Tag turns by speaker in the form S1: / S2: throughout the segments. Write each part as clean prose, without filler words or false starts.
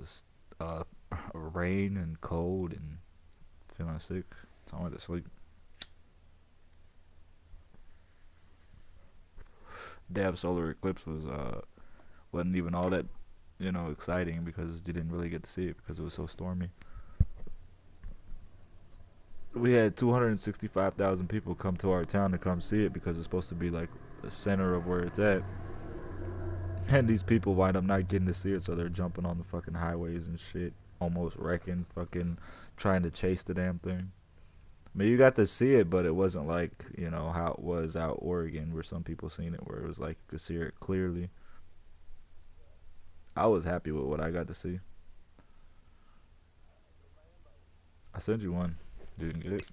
S1: was uh, rain and cold and feeling sick. So I went to sleep. Damn solar eclipse wasn't even all that exciting because you didn't really get to see it because it was so stormy. We had 265,000 people come to our town to come see it because it's supposed to be like the center of where it's at. And these people wind up not getting to see it, so they're jumping on the fucking highways and shit, almost wrecking, fucking trying to chase the damn thing. I mean, you got to see it, but it wasn't like, how it was out Oregon where some people seen it, where it was like you could see it clearly. I was happy with what I got to see. I sent you one. You didn't get it?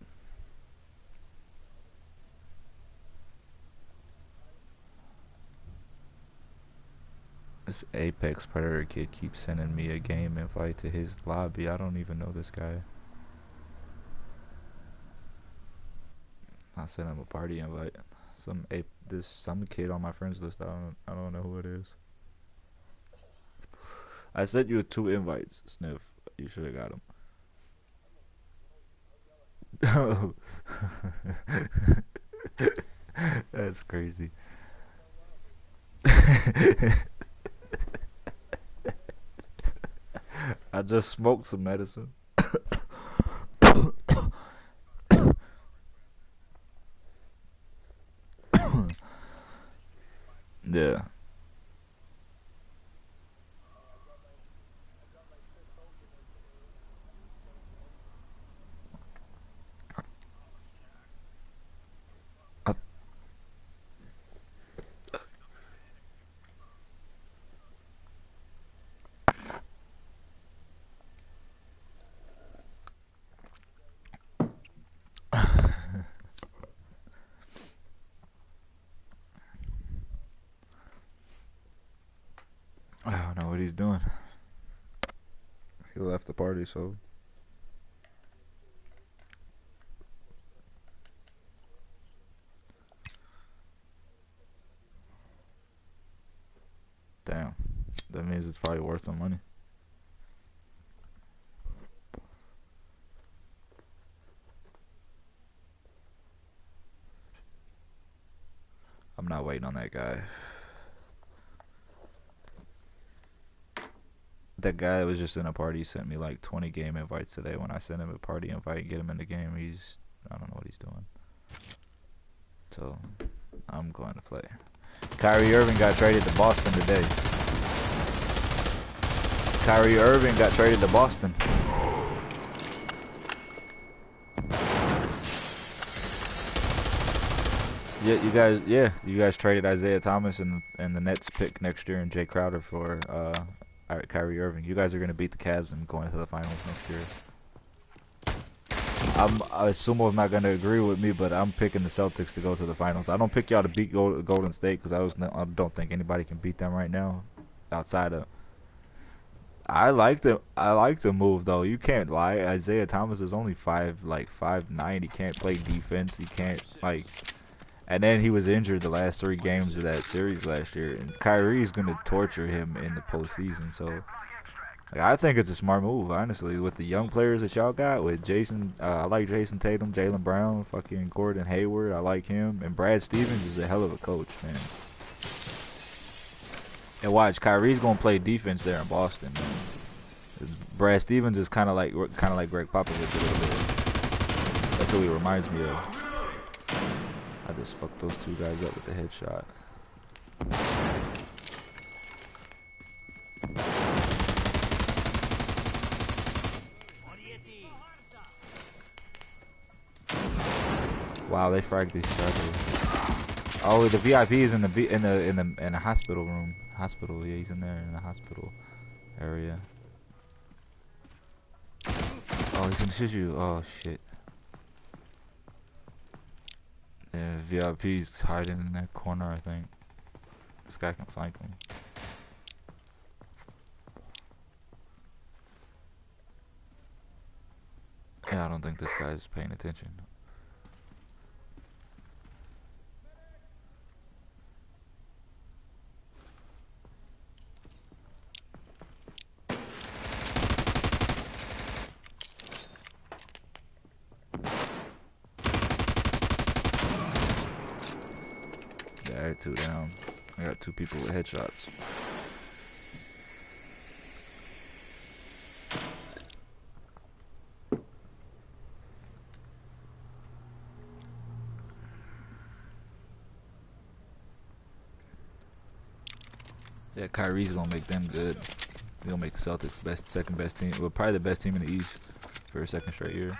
S1: This Apex Predator kid keeps sending me a game invite to his lobby. I don't even know this guy. I sent him a party invite. Some kid on my friends list. I don't know who it is. I sent you two invites, Sniff. You should have got them. That's crazy. I just smoked some medicine. Yeah. I, I don't know what he's doing. He left the party, so damn. That means it's probably worth some money. I'm not waiting on that guy. That guy that was just in a party sent me like 20 game invites today. When I sent him a party invite and get him in the game, I don't know what he's doing. So I'm going to play. Kyrie Irving got traded to Boston today. Kyrie Irving got traded to Boston. You guys traded Isaiah Thomas and the Nets pick next year and Jay Crowder for Kyrie Irving. You guys are gonna beat the Cavs and go into the finals next year. I Sumo's not gonna agree with me, but I'm picking the Celtics to go to the finals. I don't pick y'all to beat Golden State because I don't think anybody can beat them right now, outside of. I like the move though. You can't lie. Isaiah Thomas is only 5'9". He can't play defense. He can't like. And then he was injured the last 3 games of that series last year. And Kyrie's gonna torture him in the postseason. So like, I think it's a smart move, honestly, with the young players that y'all got. With Jason, I like Jason Tatum, Jaylen Brown, fucking Gordon Hayward. I like him, and Brad Stevens is a hell of a coach, man. And watch, Kyrie's gonna play defense there in Boston, man. Brad Stevens is kind of like Greg Popovich a little bit. That's who he reminds me of. I just fucked those two guys up with the headshot. Wow, they fragged each other. Oh, the VIP is in the hospital room. Hospital, yeah, he's in there in the hospital area. Oh, he's gonna shoot you. Oh shit. Yeah, VIP's hiding in that corner, I think. This guy can flank him. Yeah, I don't think this guy's paying attention. 2 down. I got 2 people with headshots. Yeah, Kyrie's gonna make them good. He's gonna make the Celtics second best team. Well, probably the best team in the East for a second straight year.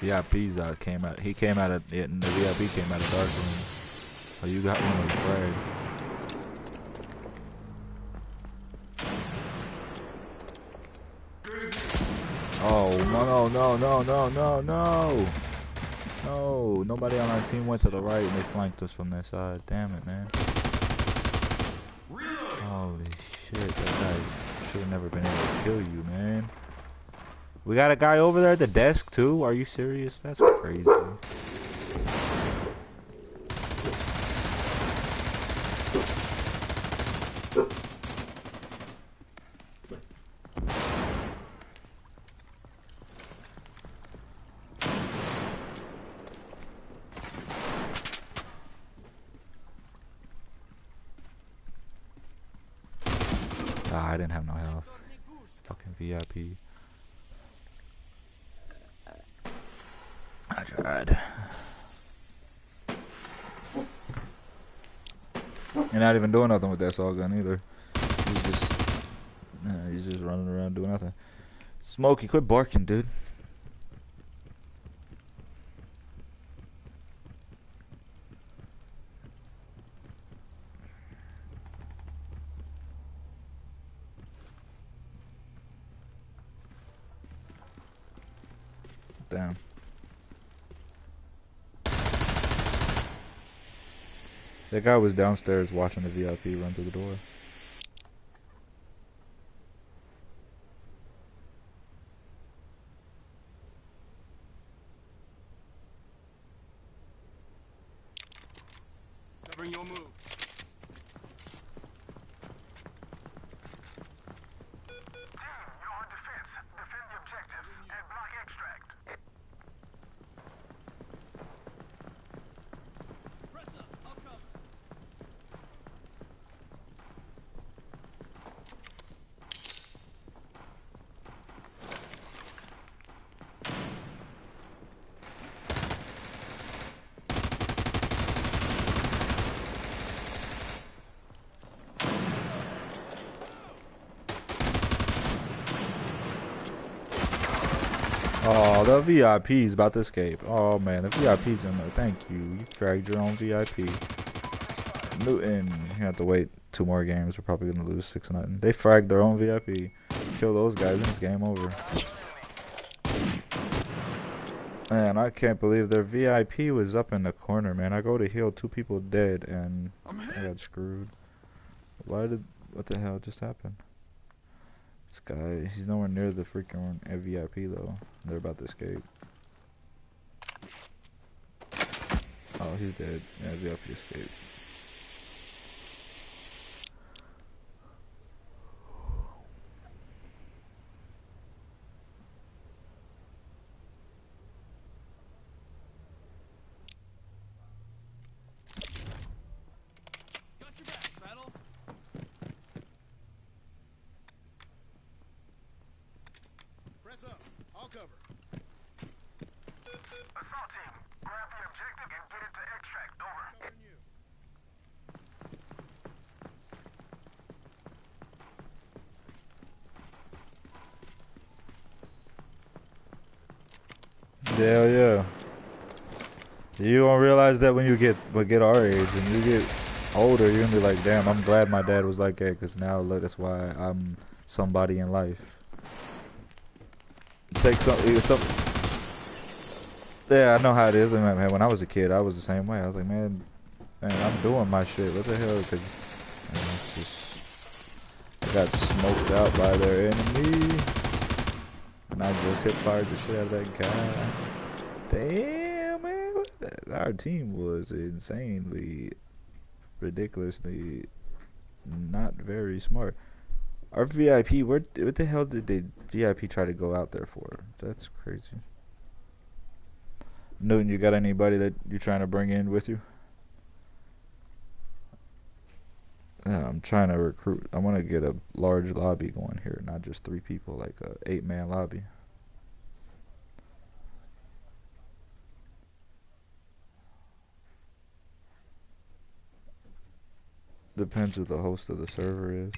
S1: VIP's came out. He came out of it, and the VIP came out of dark room. Oh, you got one of the frag. Oh no! Nobody on our team went to the right, and they flanked us from that side. Damn it, man! Holy shit! That guy should have never been able to kill you, man. We got a guy over there at the desk too. Are you serious? That's crazy. Ah, I didn't have no health. Fucking VIP. I tried. You're not even doing nothing with that assault gun either. He's just running around doing nothing. Smokey, quit barking, dude. Damn. That guy was downstairs watching the VIP run through the door.
S2: Covering your move.
S1: Oh, the VIP's about to escape. Oh man, the VIP's in there. Thank you. You dragged your own VIP. Newton, you have to wait 2 more games. We're probably gonna lose 6-0. They fragged their own VIP. Kill those guys and it's game over. Man, I can't believe their VIP was up in the corner, man. I go to heal, 2 people dead, and I got screwed. What the hell just happened? This guy, he's nowhere near the freaking VIP though. They're about to escape. Oh, he's dead. Yeah, VIP escaped.
S2: Got your back, battle. Press up. I'll cover.
S3: Assault team, grab the objective and get it to extract. Over.
S2: Covering you.
S1: Hell yeah. You gonna realize that when you get our age, when you get older, you're gonna be like, damn, I'm glad my dad was like that, because now look, that's why I'm somebody in life. Take some. Yeah, I know how it is. Man, when I was a kid, I was the same way. I was like, man, I'm doing my shit. What the hell? Because it's just, I got smoked out by their enemy, and I just hip fired the shit out of that guy. Damn, man, our team was insanely ridiculously not very smart. Our VIP, what the hell did they VIP try to go out there for? That's crazy. Newton, you got anybody that you're trying to bring in with you? Yeah, I'm trying to recruit. I want to get a large lobby going here, not just 3 people, like a 8-man lobby. Depends who the host of the server is.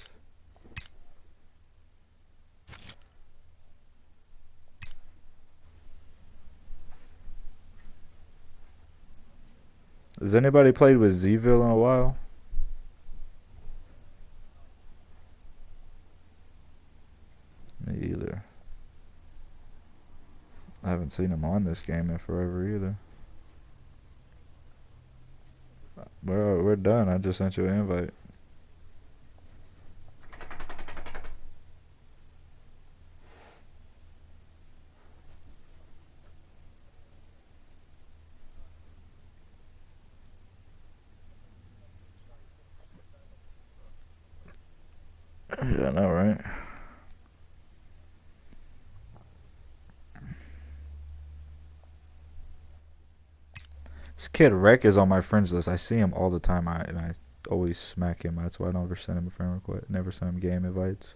S1: Has anybody played with Zville in a while? Me either. I haven't seen him on this game in forever either. We're done. I just sent you an invite. Yeah, I know, right? This kid Rec is on my friends list. I see him all the time, and I always smack him. That's why I don't ever send him a friend request. Never send him game invites.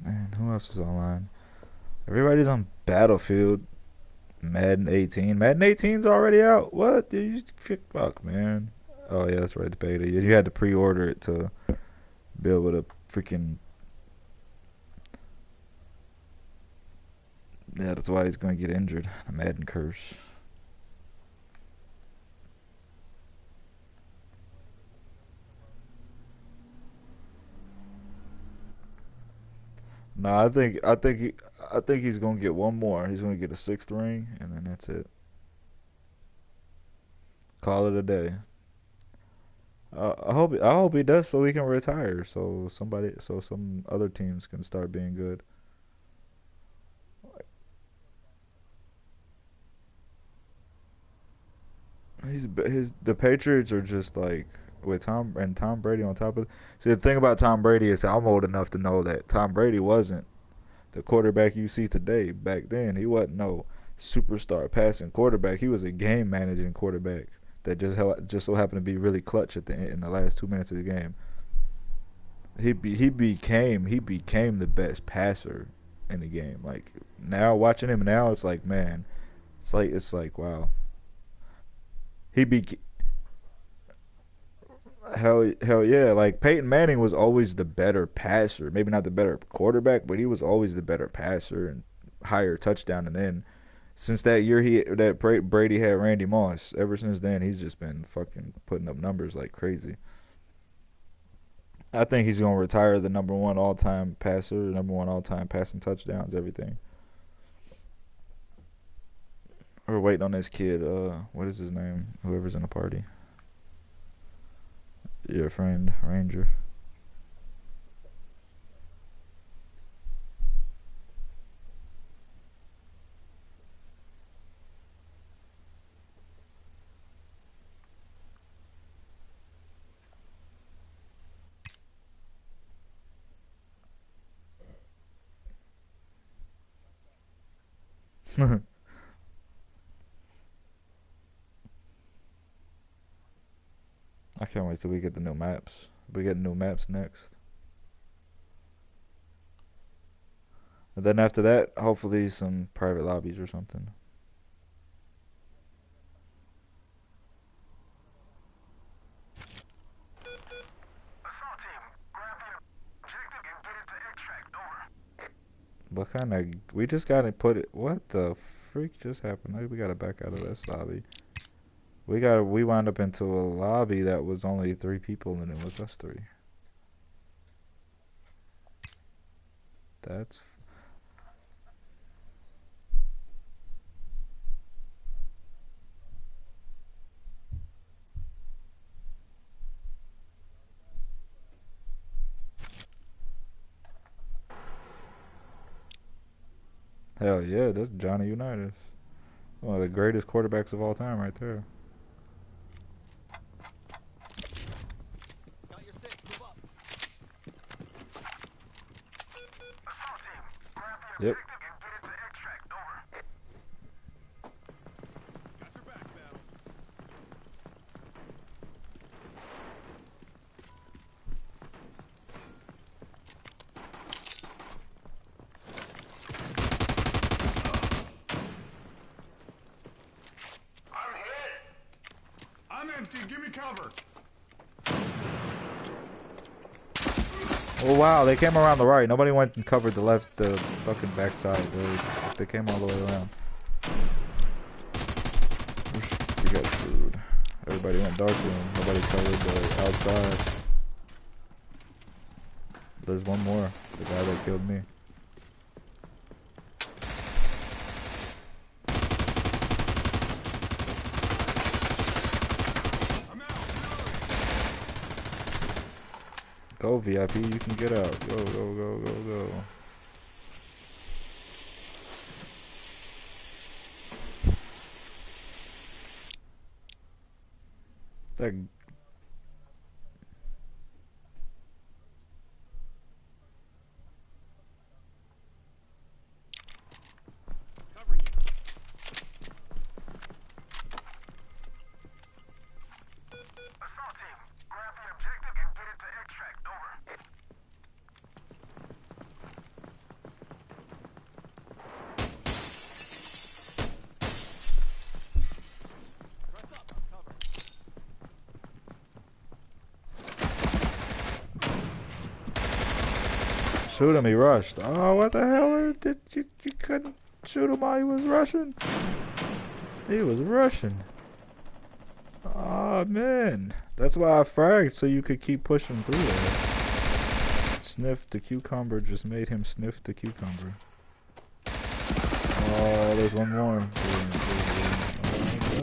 S1: Man, who else is online? Everybody's on Battlefield. Madden 18. Madden 18's already out. What? Dude, you fuck, man. Oh yeah, that's right. The beta. You had to pre-order it to be able to freaking. Yeah, that's why he's gonna get injured. The Madden curse. No, I think he's gonna get one more. He's gonna get a 6th ring, and then that's it. Call it a day. I hope he does so he can retire. So some other teams can start being good. The Patriots are just like with Tom Brady on top of it. See, the thing about Tom Brady is I'm old enough to know that Tom Brady wasn't the quarterback you see today. Back then, he wasn't no superstar passing quarterback. He was a game managing quarterback that just so happened to be really clutch at the end, in the last 2 minutes of the game. He became the best passer in the game. Like now, watching him now, it's like, man, it's like wow. He be hell yeah. Like Peyton Manning was always the better passer. Maybe not the better quarterback, but he was always the better passer and higher touchdown. And then since that year Brady had Randy Moss, ever since then he's just been fucking putting up numbers like crazy. I think he's gonna retire the number one all time passer, number one all time passing touchdowns, everything. We're waiting on this kid. What is his name? Whoever's in the party. Your friend Ranger. I can't wait till we get the new maps. We get new maps next. And then after that, hopefully some private lobbies or something.
S3: Assault team, grab the objective and get it to extract. Over.
S1: What kind of... We just gotta put it... What the freak just happened? Maybe we gotta back out of this lobby. We wound up into a lobby that was only 3 people and it was us 3. That's... Hell yeah, that's Johnny Unitas. One of the greatest quarterbacks of all time right there. Yep.
S3: objective and get it to extract. Over.
S2: Got your back, Battle.
S3: I'm hit.
S2: I'm empty. Give me cover.
S1: Oh wow, they came around the right. Nobody went and covered the left, the fucking backside, dude. They came all the way around. We got screwed. Everybody went dark room. Nobody covered the outside. There's one more. The guy that killed me.
S2: I'm out.
S1: Go VIP, you can get out. Go, go, go, go, go. That
S2: Covering you.
S3: Assault team, grab the objective and get it to extract. Over.
S2: Press up. I'm covered.
S1: shoot him, he rushed. Oh, what the hell? Did you couldn't shoot him while he was rushing? He was rushing. Oh man. That's why I fragged, so you could keep pushing through there. Sniff the cucumber just made him sniff the cucumber. Oh, there's one more.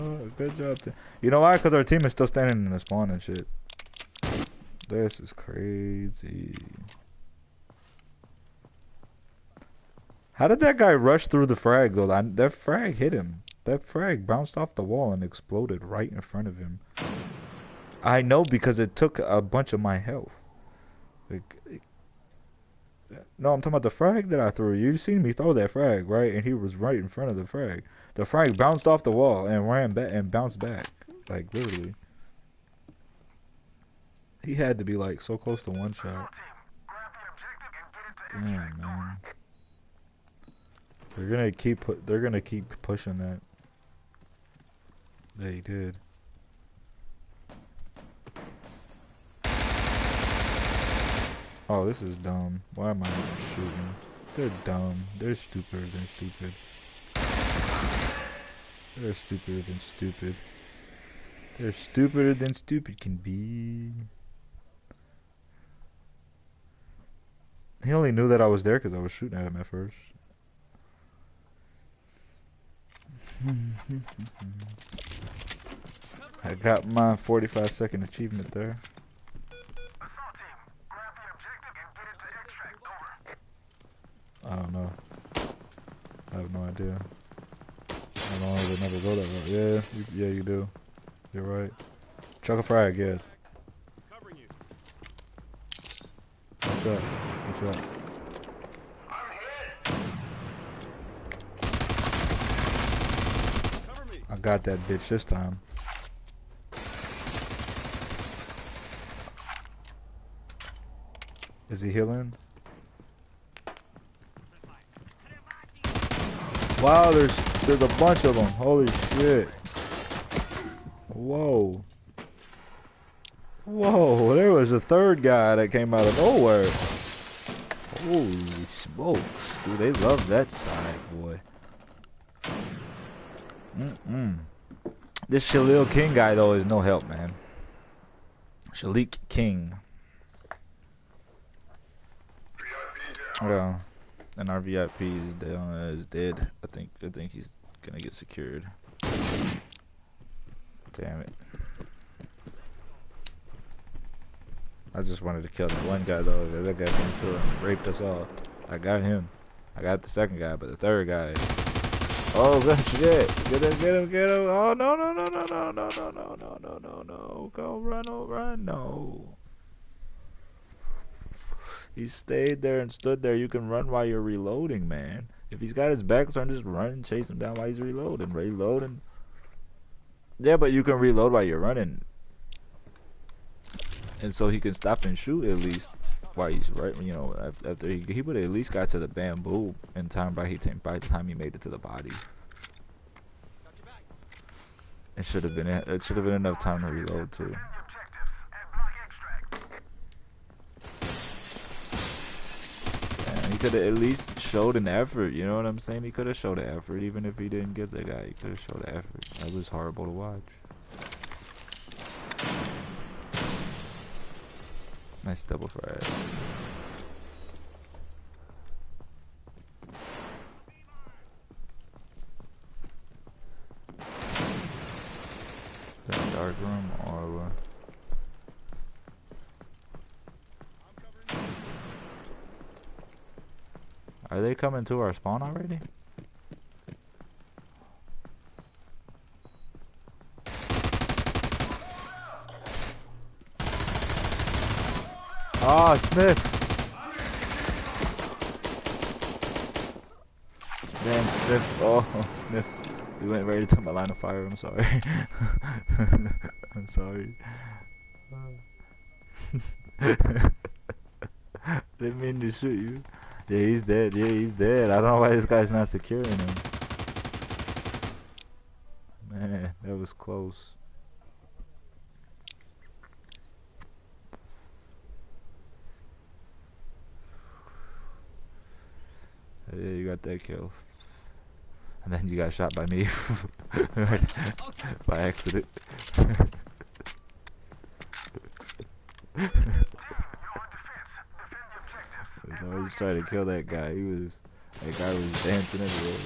S1: Oh, good job. You know why? Because our team is still standing in the spawn and shit. This is crazy. How did that guy rush through the frag though? That frag hit him. That frag bounced off the wall and exploded right in front of him. I know because it took a bunch of my health. No, I'm talking about the frag that I threw. You seen me throw that frag, right? And he was right in front of the frag. The frag bounced off the wall and ran back and bounced back. Like, literally. He had to be, like, so close to one shot. Damn, man. They're gonna keep pushing that. They did. Oh, this is dumb. Why am I even shooting? They're dumb. They're stupider than stupid. They're stupider than stupid. They're stupider than stupid can be. He only knew that I was there because I was shooting at him at first. I got my 45-second achievement there.
S3: Assault team, grab the objective and get it to extract. Over.
S1: I don't know. I have no idea. I don't know, they never go that route. Yeah, you do. You're right. Chuck a frag, yeah.
S2: Covering you.
S1: Watch out. Watch out.
S3: I'm hit.
S2: Cover me.
S1: I got that bitch this time. Is he healing? Wow, there's a bunch of them. Holy shit. Whoa. Whoa, there was a third guy that came out of nowhere. Holy smokes. Dude, they love that side, boy. This Shalil King guy, though, is no help, man. Shalik King. Yeah, and our VIP is dead. I think he's gonna get secured. Damn it! I just wanted to kill that one guy though. That guy came through and raped us all. I got him. I got the second guy, but the third guy. Oh good shit! Get him! Oh no! Go run! Oh run! No! He stayed there and stood there. You can run while you're reloading, man. If he's got his back turned, just run and chase him down while he's reloading. Reloading. Yeah, but you can reload while you're running. And so he can stop and shoot at least while he's right. You know, after he would have at least got to the bamboo in time by the time he made it to the body. It should have been enough time to reload too. And he could have at least showed an effort. You know what I'm saying? He could have showed an effort even if he didn't get the guy. He could have showed an effort. That was horrible to watch. Nice double fire. That dark room or are they coming to our spawn already? Oh, Sniff! Damn, Sniff. Oh, Sniff. We went right into my line of fire. I'm sorry. I'm sorry. Didn't mean to shoot you. Yeah, he's dead. Yeah, he's dead. I don't know why this guy's not securing him. Man, that was close. Yeah, you got that kill. And then you got shot by me. By accident. I was trying to kill that guy. That guy was dancing everywhere.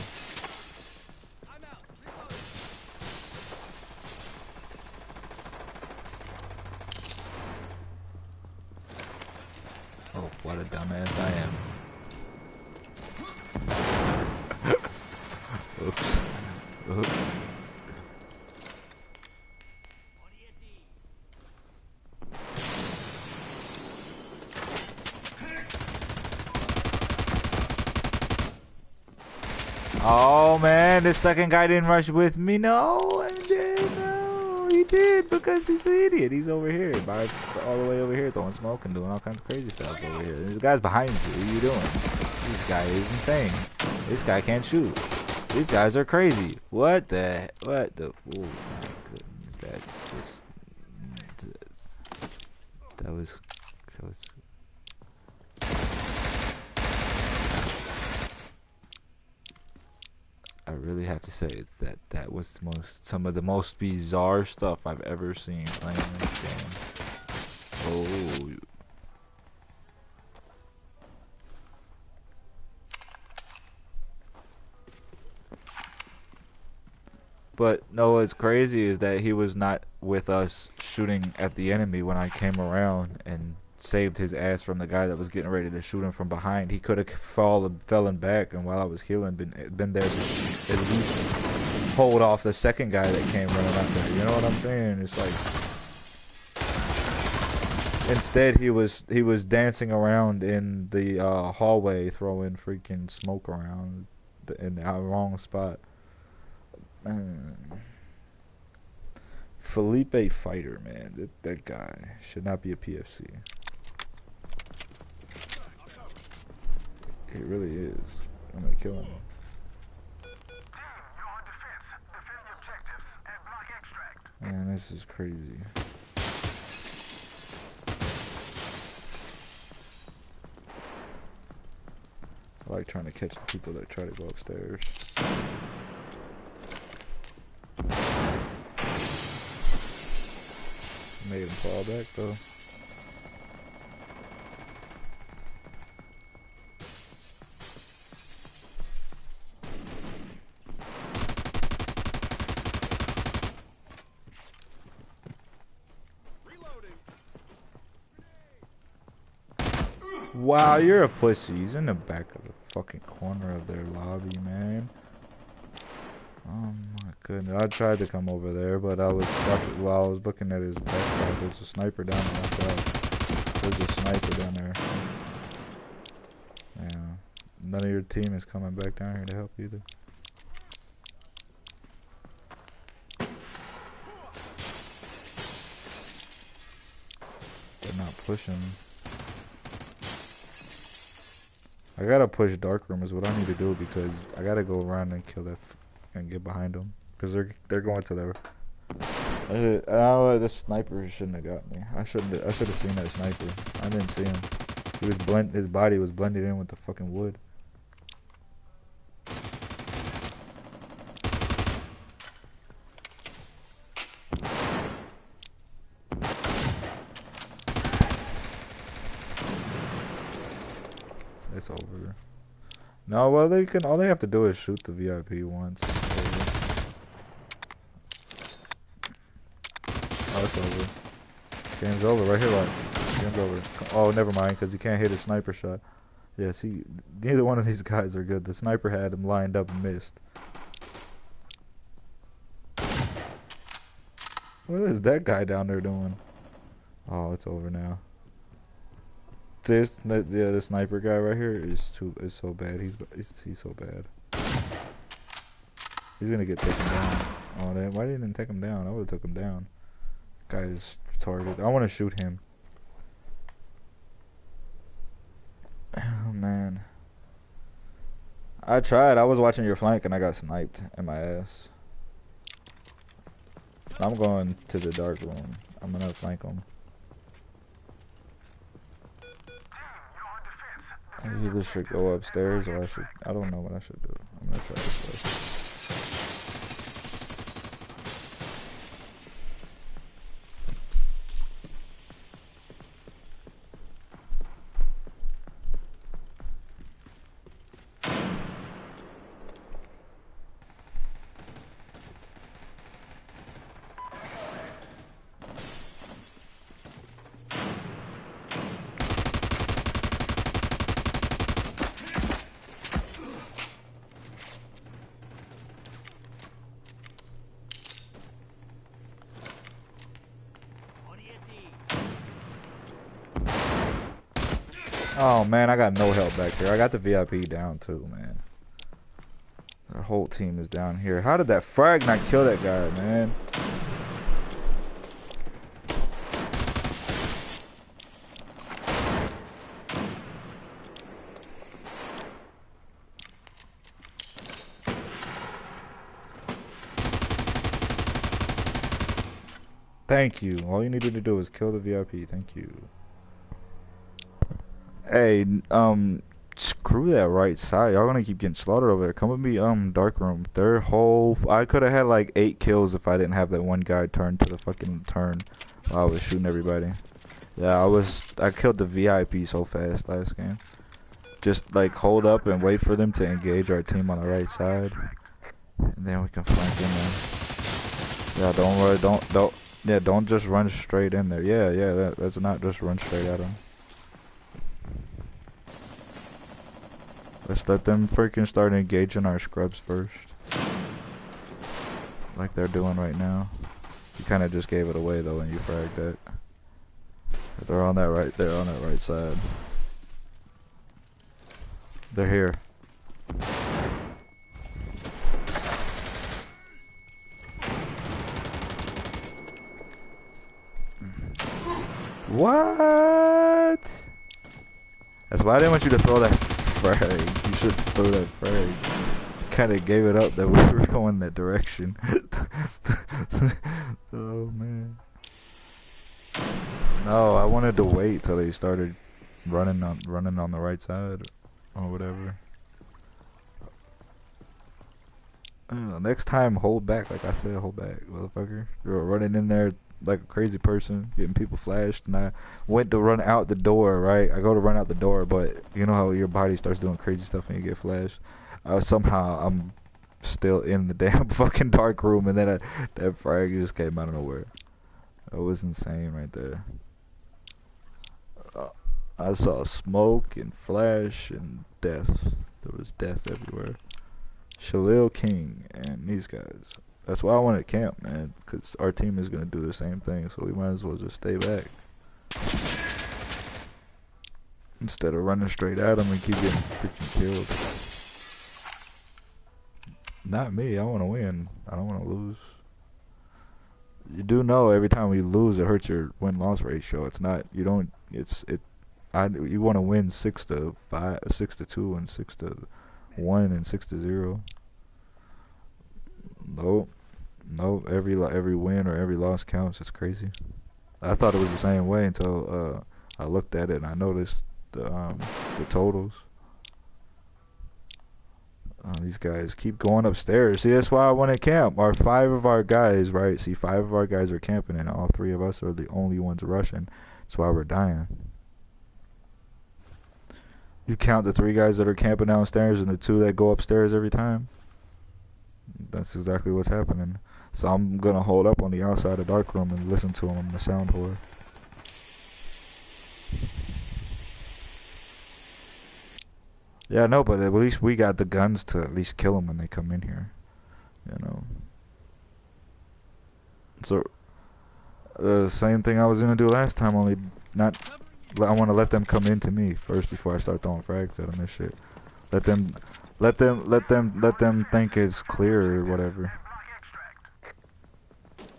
S1: Oh, what a dumbass I am. Oops. Oops. Oh man, the second guy didn't rush with me. No, I did. No, he did because he's an idiot. He's over here, all the way over here, throwing smoke and doing all kinds of crazy stuff over here. There's guys behind you. What are you doing? This guy is insane. This guy can't shoot. These guys are crazy. What the? Oh my goodness, that's just. That was. I really have to say that was some of the most bizarre stuff I've ever seen playing this game. Oh. But no, what's crazy is that he was not with us shooting at the enemy when I came around and saved his ass from the guy that was getting ready to shoot him from behind. He could have fallen back, and while I was healing, been there to at least hold off the second guy that came running out there. You know what I'm saying? It's like instead he was dancing around in the hallway, throwing freaking smoke around in the wrong spot. Man. Felipe Fighter, man, that guy should not be a PFC. He really is. I'm gonna kill him. Man, this is crazy. I like trying to catch the people that try to go upstairs. Made him fall back though. Wow, you're a pussy. He's in the back of the fucking corner of their lobby, man. Oh my goodness. I tried to come over there, but I was stuck while I was looking at his backside. There's a sniper down there. There's a sniper down there. none of your team is coming back down here to help either. They're not pushing. I gotta push dark room is what I need to do because I gotta go around and kill that and get behind them because they're going to their. Oh, this sniper shouldn't have got me. I should have seen that sniper. I didn't see him. He was his body was blended in with the fucking wood. It's over. No, well all they have to do is shoot the VIP once. Oh, it's over. Game's over right here, like. Game's over. Oh, never mind, because he can't hit his sniper shot. Yeah, see, neither one of these guys are good. The sniper had him lined up and missed. What is that guy down there doing? Oh, it's over now. Yeah, the sniper guy right here is so bad. He's so bad. He's gonna get taken down. Oh, damn. Why didn't he take him down? I would have took him down. Guy is retarded. I want to shoot him. Oh, man. I tried. I was watching your flank and I got sniped in my ass. I'm going to the dark room. I'm gonna flank him. I either should go upstairs or I don't know what I should do. I'm gonna try this place. Oh man, I got no help back here. I got the VIP down too, man. Our whole team is down here. How did that frag not kill that guy, man? Thank you. All you needed to do was kill the VIP. Thank you. Hey, screw that right side. Y'all gonna keep getting slaughtered over there. Come with me, dark room. Their whole, I could have had like 8 kills if I didn't have that one guy turn to the fucking turn while I was shooting everybody. Yeah, I killed the VIP so fast last game. Just like hold up and wait for them to engage our team on the right side, and then we can flank in there. Yeah, don't just run straight in there. Yeah, that's not just run straight at them. Let's let them freaking start engaging our scrubs first. Like they're doing right now. You kind of just gave it away though when you fragged that. They're on that right side. They're here. What? That's why I didn't want you to throw that frag. You should throw that frag. Kind of gave it up that we were going that direction. Oh man. No, I wanted to wait till they started running on the right side or whatever. Next time, hold back. Like I said, hold back, motherfucker. You're running in there like a crazy person, getting people flashed, and I went to run out the door, right? I go to run out the door, but you know how your body starts doing crazy stuff when you get flashed? Somehow, I'm still in the damn fucking dark room, and then that frag just came out of nowhere. That was insane right there. I saw smoke and flash and death. There was death everywhere. Shalil King and these guys. That's why I wanted to camp, man, because our team is going to do the same thing, so we might as well just stay back. Instead of running straight at him and keep getting freaking killed. Not me. I want to win. I don't want to lose. You do know every time we lose, it hurts your win-loss ratio. It's not. You don't. It's it. You want to win 6-5, 6-2, and 6-1, and 6-0. Nope. Nope. Every win or every loss counts. It's crazy. I thought it was the same way until I looked at it and I noticed the totals. These guys keep going upstairs. See, that's why I want to camp. 5 of our guys, right? See, 5 of our guys are camping, and all 3 of us are the only ones rushing. That's why we're dying. You count the 3 guys that are camping downstairs and the 2 that go upstairs every time. That's exactly what's happening. So I'm gonna hold up on the outside of dark room and listen to them on the sound whore. Yeah, no, but at least we got the guns to at least kill them when they come in here. You know. So the same thing I was gonna do last time, only not. I want to let them come into me first before I start throwing frags at them and shit. Let them think it's clear or whatever.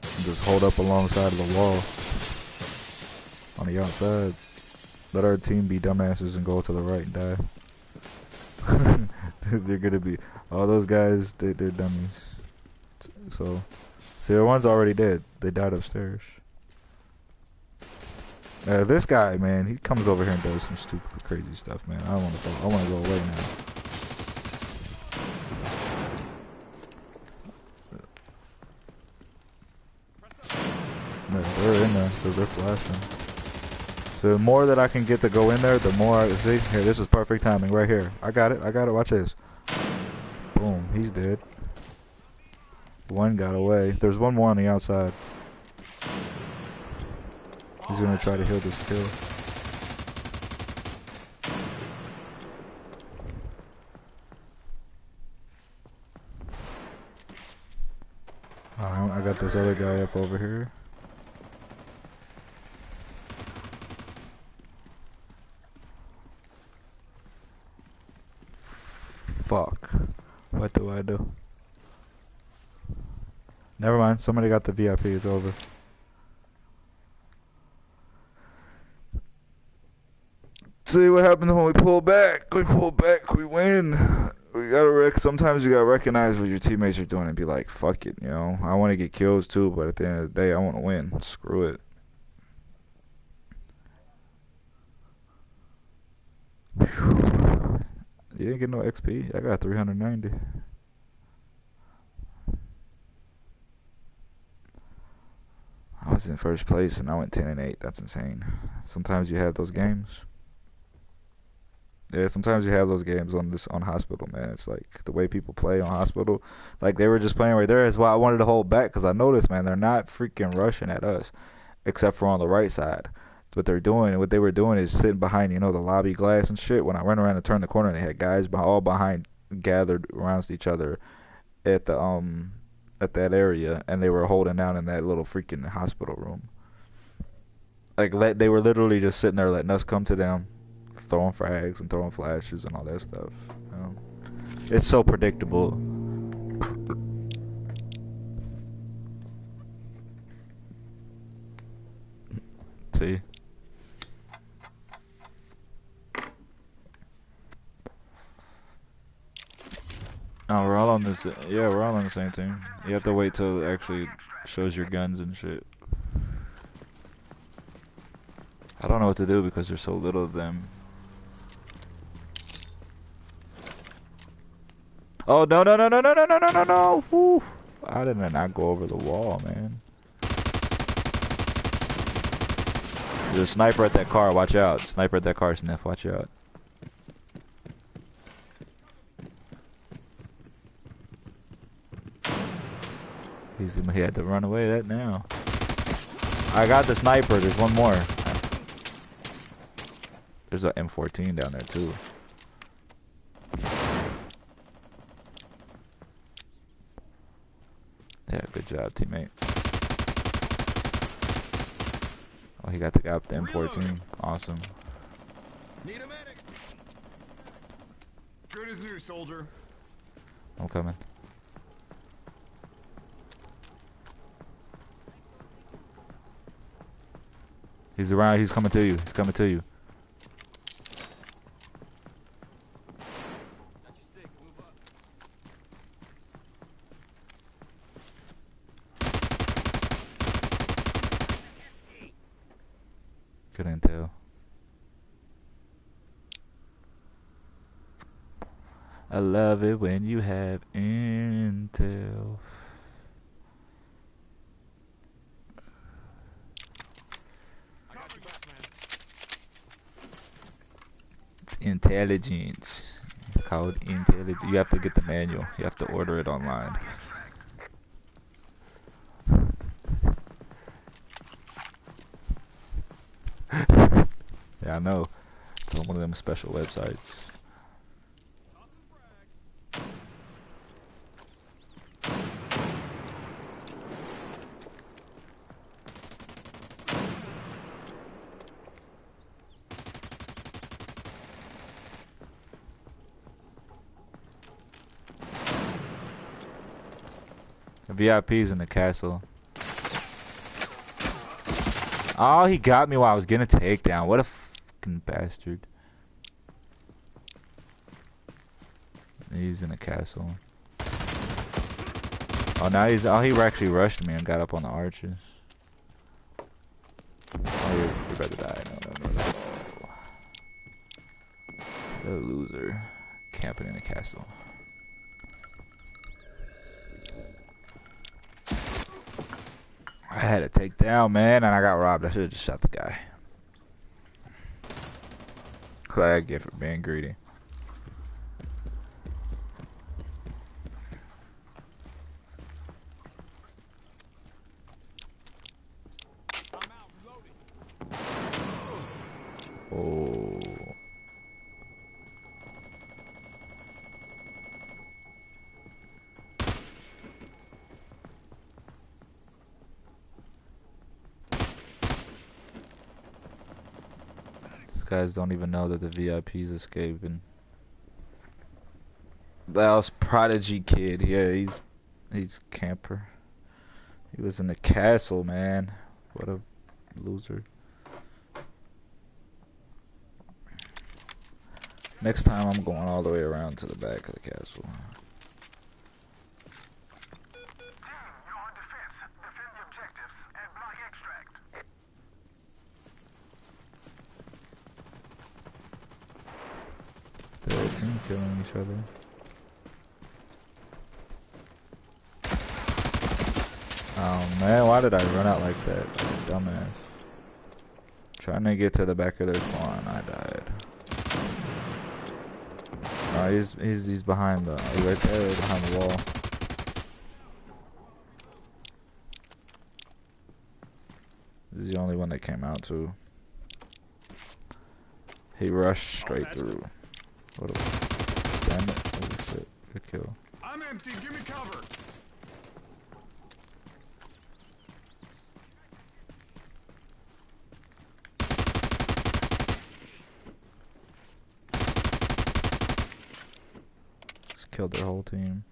S1: And just hold up alongside of the wall on the outside. Let our team be dumbasses and go to the right and die. They're gonna be all those guys. They're dummies. So, see, the one's already dead. They died upstairs. This guy, man, he comes over here and does some stupid, crazy stuff, man. I want to go away now. They're in there because they're flashing. The more that I can get to go in there, the more I see. Here, this is perfect timing right here. I got it. Watch this. Boom. He's dead. One got away. There's one more on the outside. He's gonna try to heal this kill. I got this other guy up over here. Fuck. What do I do? Never mind. Somebody got the VIP. It's over. See what happens when we pull back. We pull back. We win. We gotta sometimes you gotta recognize what your teammates are doing and be like, fuck it, you know. I want to get kills too, but at the end of the day, I want to win. Screw it. Whew. You didn't get no XP. I got 390. I was in first place and I went 10-8. That's insane. Sometimes you have those games. Yeah, sometimes you have those games on Hospital, man. It's like the way people play on Hospital. Like they were just playing right there. Is why I wanted to hold back because I noticed, man, they're not freaking rushing at us, except for on the right side. What they were doing is sitting behind, you know, the lobby glass and shit. When I ran around and turned the corner, they had guys all behind, gathered around each other at the at that area, and they were holding down in that little freaking hospital room. Like they were literally just sitting there letting us come to them, throwing frags and throwing flashes and all that stuff. You know? It's so predictable. See? Oh, we're all on this. Yeah, we're all on the same team. You have to wait till it actually shows your guns and shit. I don't know what to do because there's so little of them. Oh, no, no, no, no, no, no, no, no, no, no. Woo. I did not go over the wall, man. There's a sniper at that car. Watch out. Sniper at that car, Sniff. Watch out. He had to run away that now. I got the sniper. There's one more. There's an M14 down there too. Yeah, good job, teammate. Oh, he got the guy up the M14. Awesome.
S2: Need a medic. Good as new, soldier.
S1: I'm coming. He's around. He's coming to you. He's coming to you.
S2: Got your six. Move up.
S1: Good intel. I love it when you have intel.
S2: I got your back, man.
S1: It's intelligence. It's called intelligence. You have to get the manual. You have to order it online. Yeah, I know. It's on one of them special websites. The VIP's in the castle. Oh, he got me while I was getting a takedown. What a fucking bastard. He's in the castle. Oh, now he's. Oh, he actually rushed me and got up on the arches. Oh, you're about to die. No. The loser. Camping in the castle. I had to take down, man, and I got robbed. I should have just shot the guy. That's what I get for being greedy.
S2: I'm out. Reloading.
S1: Oh. These guys don't even know that the VIP's escaping. That was Prodigy Kid. Yeah, he's camper. He was in the castle, man. What a loser. Next time I'm going all the way around to the back of the castle.
S3: You're on defense. Defend the objectives and block extract.
S1: The team killing each other. Oh man, why did I run out like that? Like a dumbass. Trying to get to the back of their spawn, I died. Oh, he's behind the, right there, behind the wall. This is the only one that came out too. He rushed straight through. What a, damn it! Holy shit! Good kill.
S2: I'm empty. Give me cover.
S1: Just killed their whole team.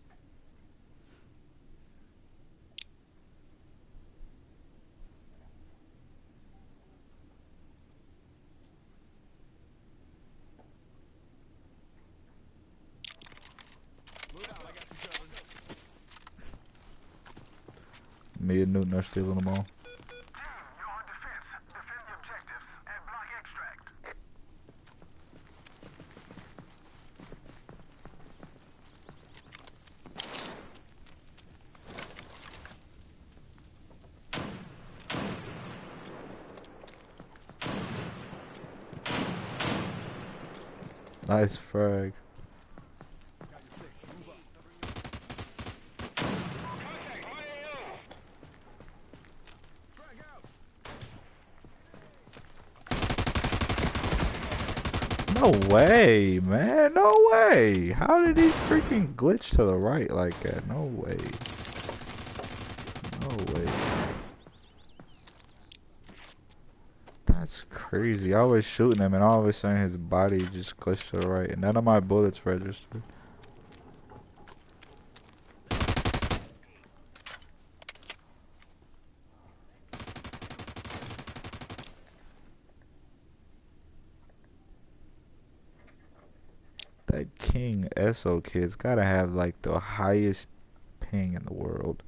S2: Load out. I got you covered.
S1: Me and Newton are stealing them all.
S3: You're on defense. Defend the objectives and block extract.
S1: Nice frag.
S2: Got your six. Move up. Frag out.
S1: No way, man. No way. How did he freaking glitch to the right like that? No way. No way. That's That's crazy. I was shooting him and all of a sudden his body just glitched to the right and none of my bullets registered. That King SO kid's gotta have like the highest ping in the world.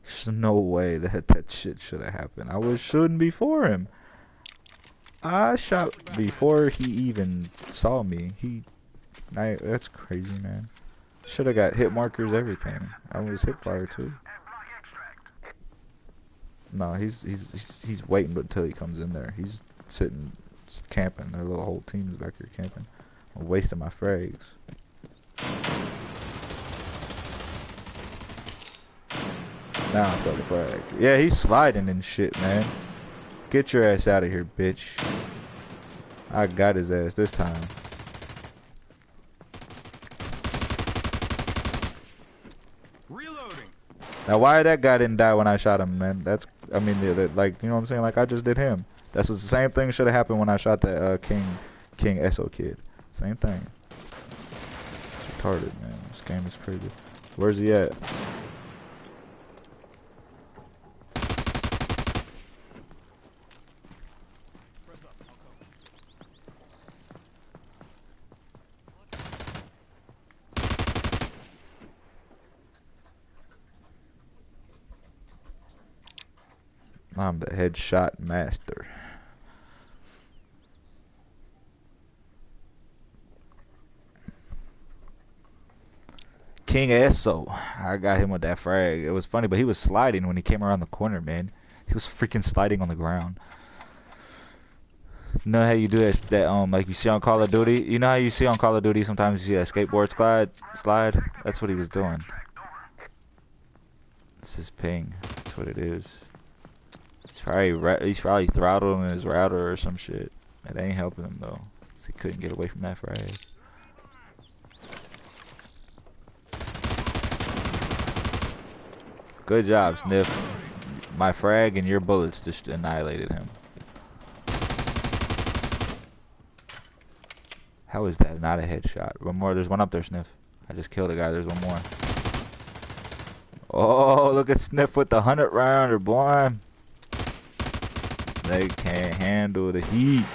S1: There's no way that shit should have happened. I was shooting before him. I shot before he even saw me. That's crazy, man. Should have got hit markers, everything. I was hip fire too. No, he's waiting until he comes in there. He's sitting, camping. Their little whole team is back here camping. I'm wasting my frags. Now I throw the frag. Yeah, he's sliding and shit, man. Get your ass out of here, bitch. I got his ass this time.
S2: Reloading.
S1: Now, why that guy didn't die when I shot him, man? That's, I mean, like, you know what I'm saying? Like, I just did him. That's what the same thing should have happened when I shot that King SO kid. Same thing. It's retarded, man. This game is crazy. Where's he at? I'm the headshot master. King SO. I got him with that frag. It was funny, but he was sliding when he came around the corner, man. He was freaking sliding on the ground. You know how you do that like you see on Call of Duty? You know how you see on Call of Duty sometimes you see that skateboard slide? That's what he was doing. This is ping. That's what it is. He's probably throttling his router or some shit. It ain't helping him though. He couldn't get away from that frag. Good job, Sniff. My frag and your bullets just annihilated him. How is that not a headshot? One more. There's one up there, Sniff. I just killed a guy. There's one more. Oh, look at Sniff with the 100 rounder, boy. They can't handle the heat.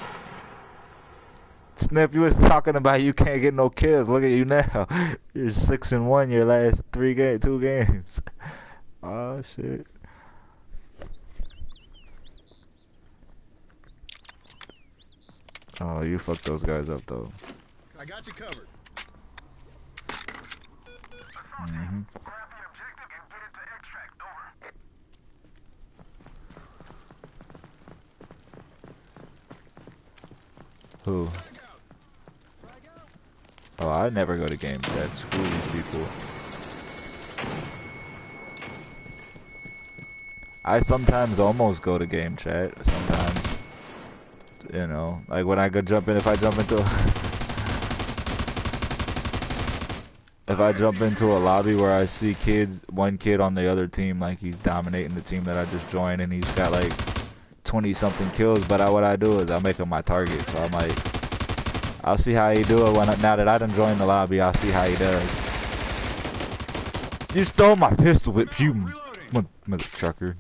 S1: Sniff, you was talking about you can't get no kills. Look at you now. You're 6-1 your last 2 games. Oh shit. Oh, you fucked those guys up though.
S2: I got you covered.
S1: Mm-hmm.
S3: Grab the objective and get it to extract. Over.
S1: Who? Oh, I never go to game chat. Screw these people. I sometimes almost go to game chat. Sometimes, you know, like when I go jump in. If I jump into a lobby where I see one kid on the other team, like he's dominating the team that I just joined, and he's got like 20 something kills. But what I do is I make him my target. So I'm like, I'll see how he do it now that I done joined the lobby. I'll see how he does. You stole my pistol whip, you mother trucker.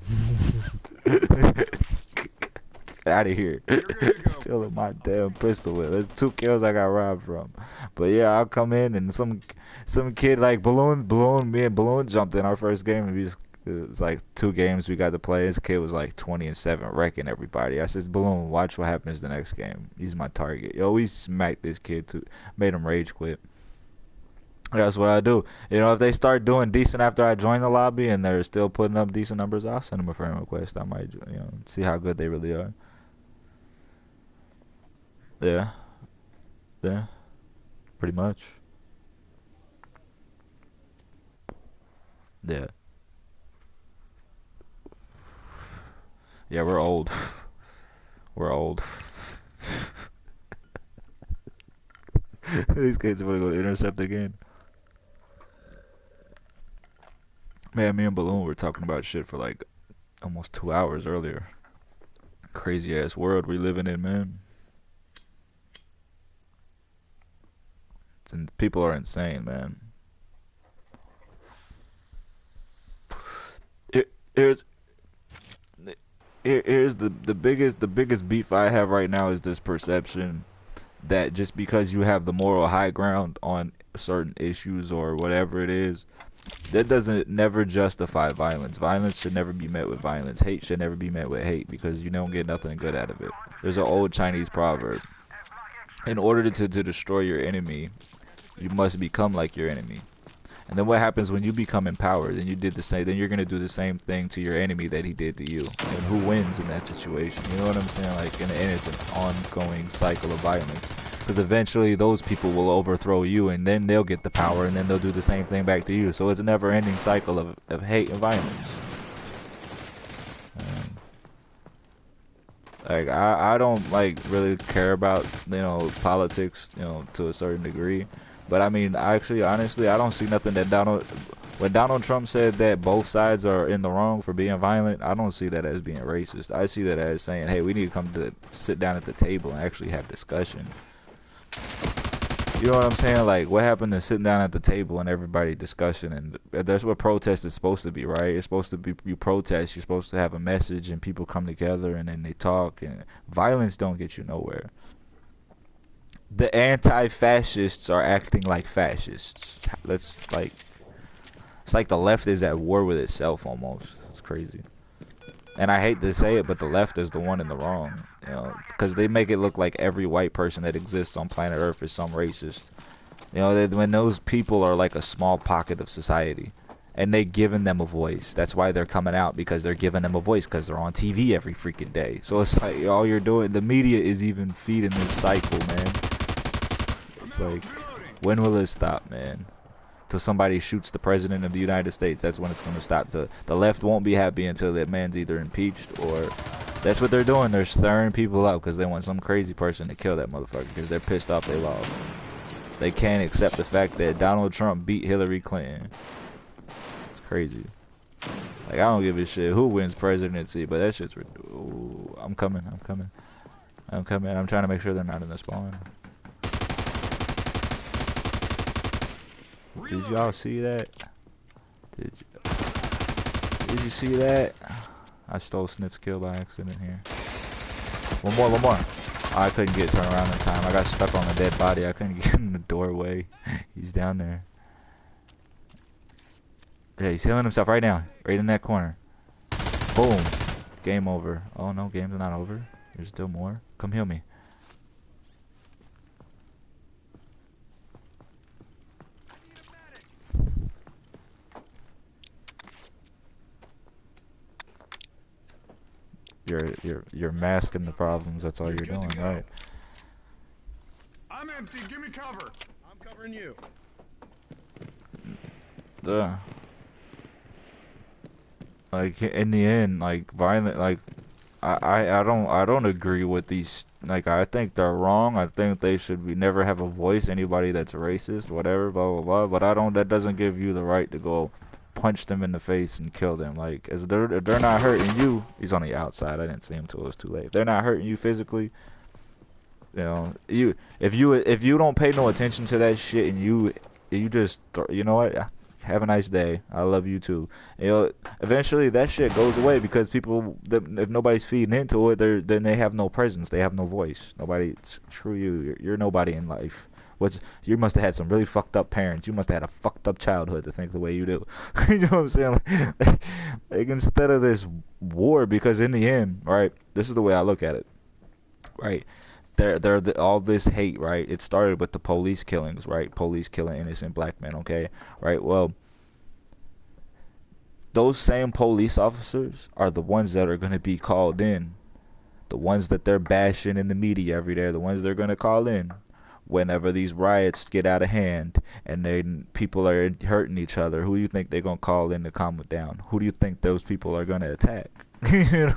S1: Get out of here. Stealing my damn pistol whip. There's 2 kills I got robbed from. But yeah, I'll come in and some kid like me and Balloon jumped in our first game and it was like 2 games we got to play. This kid was like 20-7, wrecking everybody. I said, Balloon, watch what happens the next game. He's my target. Yo, we smacked this kid too. Made him rage quit. That's what I do. You know, if they start doing decent after I join the lobby and they're still putting up decent numbers, I'll send them a friend request. I might, you know, see how good they really are. Yeah. Yeah. Pretty much. Yeah. Yeah, we're old. We're old. These kids are gonna go to intercept again. Man, me and Balloon were talking about shit for like almost 2 hours earlier. Crazy ass world we living in, man. And people are insane, man. Here- Here's here's the biggest beef I have right now is this perception that just because you have the moral high ground on certain issues or whatever it is, that doesn't never justify violence. Violence should never be met with violence. Hate should never be met with hate because you don't get nothing good out of it. There's an old Chinese proverb. In order to destroy your enemy, you must become like your enemy. And then what happens when you become empowered? Then you did the same. Then you're gonna do the same thing to your enemy that he did to you. And who wins in that situation? You know what I'm saying? Like, and it's an ongoing cycle of violence. Because eventually those people will overthrow you, and then they'll get the power, and then they'll do the same thing back to you. So it's a never-ending cycle of hate and violence. Like I don't like really care about politics to a certain degree. But I mean, actually, honestly, I don't see nothing that when Donald Trump said that both sides are in the wrong for being violent, I don't see that as being racist. I see that as saying, hey, we need to come to sit down at the table and actually have discussion. You know what I'm saying? Like, what happened to sitting down at the table and everybody discussing? And that's what protest is supposed to be, right? It's supposed to be you protest. You're supposed to have a message and people come together and then they talk. And violence don't get you nowhere. The anti-fascists are acting like fascists. It's like the left is at war with itself almost. It's crazy. And I hate to say it, but the left is the one in the wrong, because they make it look like every white person that exists on planet Earth is some racist. When those people are like a small pocket of society, and they giving them a voice. That's why they're coming out, because they're giving them a voice, because they're on TV every freaking day. So it's like all you're doing, the media is even feeding this cycle, man. It's like, when will it stop, man? Till somebody shoots the president of the United States, that's when it's going to stop. The left won't be happy until that man's either impeached or... That's what they're doing. They're stirring people up because they want some crazy person to kill that motherfucker because they're pissed off they lost. They can't accept the fact that Donald Trump beat Hillary Clinton. It's crazy. Like, I don't give a shit who wins presidency, but that shit's... Ooh, I'm coming. I'm trying to make sure they're not in the spawn. Did y'all see that? Did you see that? I stole Sniff's kill by accident here. One more. Oh, I couldn't get turned around in time. I got stuck on a dead body. I couldn't get in the doorway. He's down there. Yeah, he's healing himself right now. Right in that corner. Boom. Game over. Oh no, game's not over. There's still more. Come heal me. You're masking the problems. That's all you're doing, right?
S2: I'm empty. Give me cover. I'm covering you.
S1: Duh. Like, in the end, like, violent, like, I don't agree with these. Like, I think they're wrong. I think they should never have a voice. Anybody that's racist, whatever, blah blah blah. But that doesn't give you the right to go punch them in the face and kill them. Like, if they're not hurting you, he's on the outside. I didn't see him till it was too late. If they're not hurting you physically, if you don't pay no attention to that shit and you just you know what, have a nice day, I love you too. Eventually that shit goes away because people, if nobody's feeding into it, then they have no presence, they have no voice. Nobody, screw you. You're nobody in life. You must have had some really fucked up parents. You must have had a fucked up childhood to think the way you do. You know what I'm saying? Like, instead of this war, because in the end, right, this is the way I look at it, right? All this hate, right? It started with the police killings, right? Police killing innocent black men, okay? Right? Well, those same police officers are the ones that are going to be called in. The ones that they're bashing in the media every day, the ones they're going to call in whenever these riots get out of hand and then people are hurting each other. Who do you think they're going to call in to calm it down? Who do you think those people are going to attack? you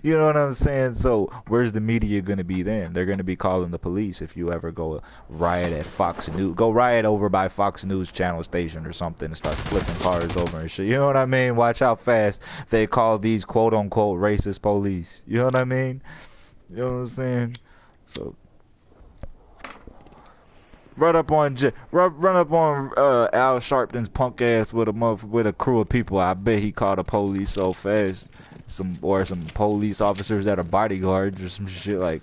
S1: you know what I'm saying? So where's the media gonna be then? They're gonna be calling the police if you ever go riot at Fox News. Go riot over by Fox News channel station or something and start flipping cars over and shit. You know what I mean? Watch how fast they call these quote unquote racist police. You know what I mean? You know what I'm saying? So run up on Al Sharpton's punk ass with with a crew of people. I bet he called the police so fast. Some police officers that are bodyguards or some shit like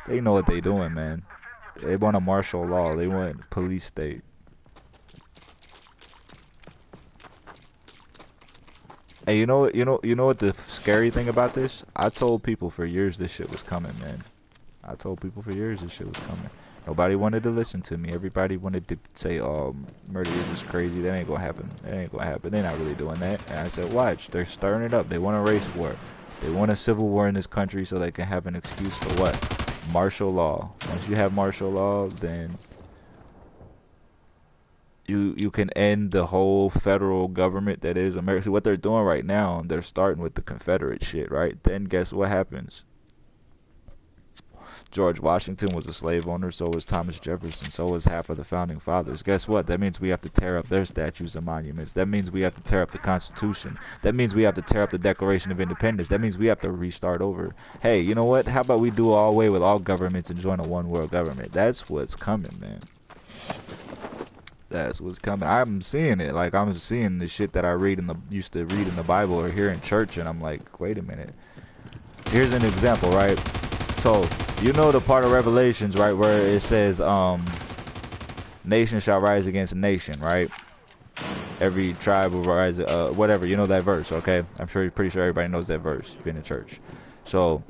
S1: they know what they doing, man. They want a martial law. They want police state. Hey, you know what the scary thing about this? I told people for years this shit was coming, man. I told people for years this shit was coming. Nobody wanted to listen to me. Everybody wanted to say, "Oh, murder is just crazy. That ain't gonna happen. That ain't gonna happen. They're not really doing that." And I said, "Watch. They're stirring it up. They want a race war. They want a civil war in this country so they can have an excuse for what? Martial law. Once you have martial law, then you can end the whole federal government that is America. See, what they're doing right now, they're starting with the Confederate shit, right? Then guess what happens? George Washington was a slave owner, so was Thomas Jefferson, so was half of the founding fathers. Guess what? That means we have to tear up their statues and monuments. That means we have to tear up the Constitution. That means we have to tear up the Declaration of Independence. That means we have to restart over. Hey, you know what? How about we do all away with all governments and join a one world government? That's what's coming, man. That's what's coming. I'm seeing it. Like, I'm seeing the shit that I used to read in the Bible or here in church, and I'm like, wait a minute. Here's an example, right? So, you know the part of Revelations, right, where it says, nation shall rise against nation, right? Every tribe will rise, whatever, you know that verse, okay? I'm pretty sure everybody knows that verse, you've been in church. So,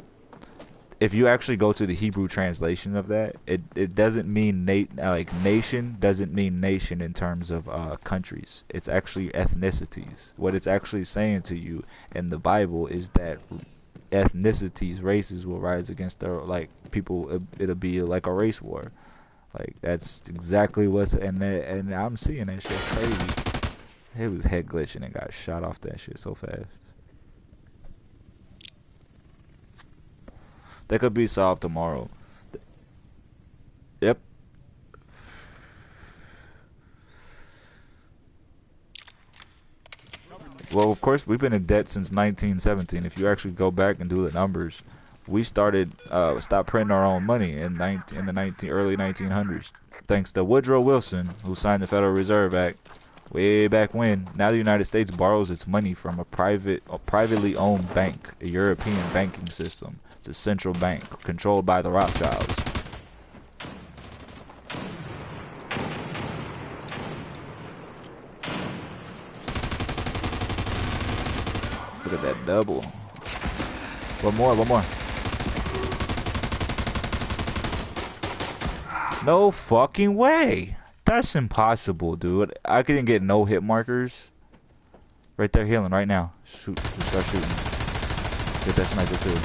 S1: if you actually go to the Hebrew translation of that, it doesn't mean, nation doesn't mean nation in terms of, countries. It's actually ethnicities. What it's actually saying to you in the Bible is that ethnicities, races will rise against their people. It'll be like a race war. Like that's exactly what's and I'm seeing that shit crazy. It was head glitching and got shot off that shit so fast. That could be solved tomorrow. Yep. Well, of course, we've been in debt since 1917. If you actually go back and do the numbers, we stopped printing our own money in the early 1900s, thanks to Woodrow Wilson, who signed the Federal Reserve Act way back when. Now the United States borrows its money from a privately owned bank, a European banking system. It's a central bank controlled by the Rothschilds. Look at that double. One more. No fucking way. That's impossible, dude. I couldn't get no hit markers. Right there, healing right now. Shoot, just start shooting. Get that sniper too.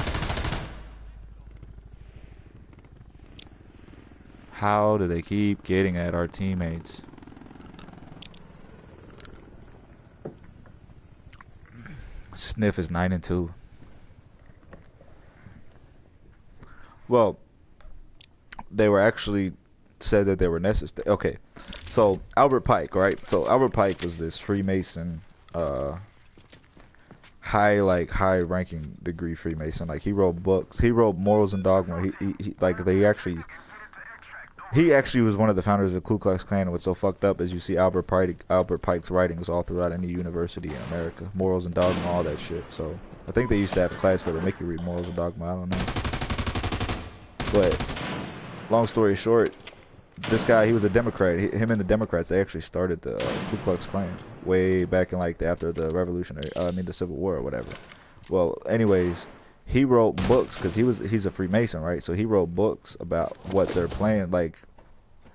S1: How do they keep getting at our teammates? Sniff is 9-2. Well, they were actually said that they were necessary. Okay, so Albert Pike, right? So Albert Pike was this Freemason, high ranking degree Freemason. Like he wrote books. He wrote Morals and Dogma. He actually was one of the founders of the Ku Klux Klan. And what's so fucked up is you see Albert Pike's writings all throughout any university in America. Morals and Dogma, all that shit. So I think they used to have a class where they make you read Morals and Dogma. I don't know. But long story short, this guy, he was a Democrat. Him and the Democrats, they actually started the Ku Klux Klan way back in after the the Civil War or whatever. Well, anyways, he wrote books because he's a Freemason, right? So he wrote books about what they're playing,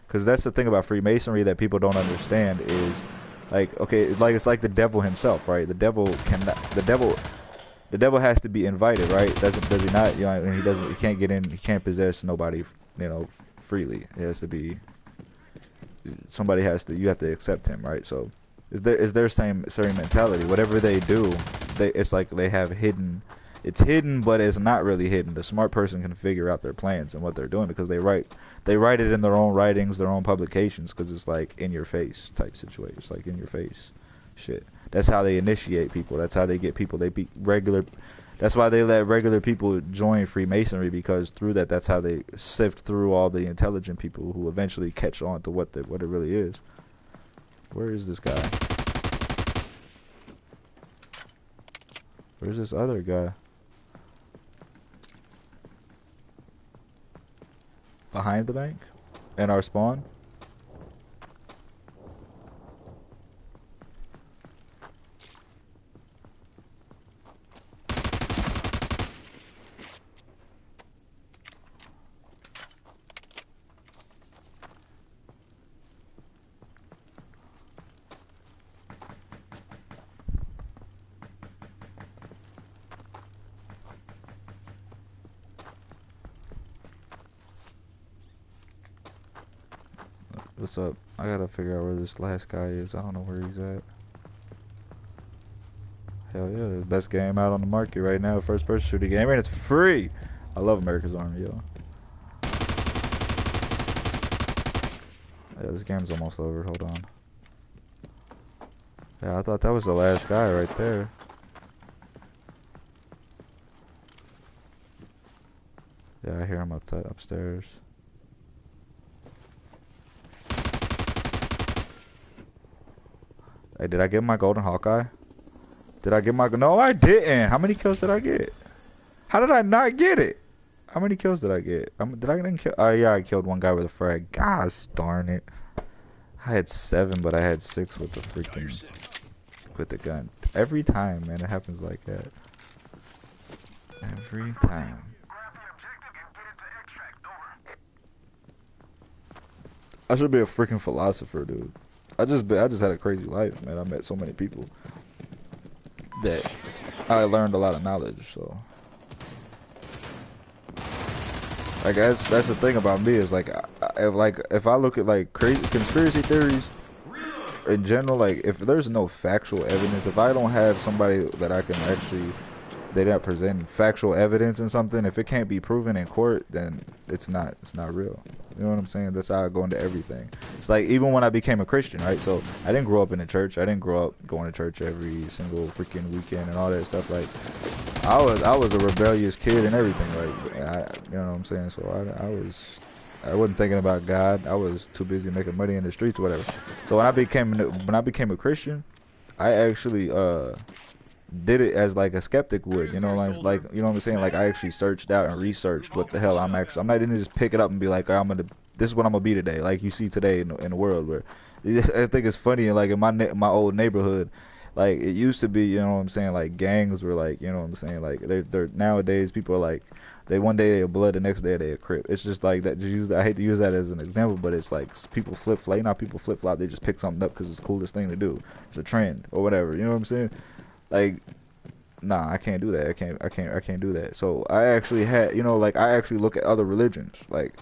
S1: because that's the thing about Freemasonry that people don't understand is, it's like the devil himself, right? The devil has to be invited, right? Does he not? He can't get in. He can't possess nobody, freely. It has to be. You have to accept him, right? So, is their same mentality. Whatever they do, it's like they have hidden. It's hidden, but it's not really hidden. The smart person can figure out their plans and what they're doing because they write it in their own writings, their own publications, because it's like in your face type situation. It's like in your face shit. That's how they initiate people. That's how they get people. They be regular. That's why they let regular people join Freemasonry, because through that, that's how they sift through all the intelligent people who eventually catch on to what it really is. Where is this guy? Where's this other guy? Behind the bank? In our spawn? What's up? I gotta figure out where this last guy is. I don't know where he's at. Hell yeah, the best game out on the market right now. First person shooting game, and it's free. I love America's Army, yo. Yeah, this game's almost over. Hold on. Yeah, I thought that was the last guy right there. Yeah, I hear him upstairs. Hey, did I get my golden Hawkeye? Did I get my... No, I didn't. How many kills did I get? How did I not get it? How many kills did I get? Did I get kill? Oh, yeah, I killed one guy with a frag. Gosh darn it. I had 7, but I had 6 with the freaking... with the gun. Every time, man, it happens like that. Every time. I should be a freaking philosopher, dude. I just had a crazy life, man. I met so many people that I learned a lot of knowledge. So, like, that's the thing about me is like, if I look at like crazy conspiracy theories in general, like if there's no factual evidence, if I don't have somebody that I can actually, they don't present factual evidence in something, if it can't be proven in court, then it's not real. You know what I'm saying? That's how I go into everything. It's like even when I became a Christian, right? So I didn't grow up in a church. I didn't grow up going to church every single freaking weekend and all that stuff. Like I was a rebellious kid and everything. Like you know what I'm saying? So I wasn't thinking about God. I was too busy making money in the streets or whatever. So when I became a Christian, I actually did it as like a skeptic would, you know, like you know what I'm saying, like I actually searched out and researched what the hell I'm not gonna just pick it up and be like, this is what I'm gonna be today, like you see today in the world. Where I think it's funny, like in my old neighborhood, like it used to be, you know what I'm saying, like gangs were like, you know what I'm saying, like they're nowadays people are like, they one day they are blood, the next day they are crip. It's just like that. I hate to use that as an example, but it's like people flip flop. You know how people flip flop? They just pick something up because it's the coolest thing to do. It's a trend or whatever. You know what I'm saying? Like, nah, I can't do that. I can't do that. So I actually had, you know, like I actually look at other religions, like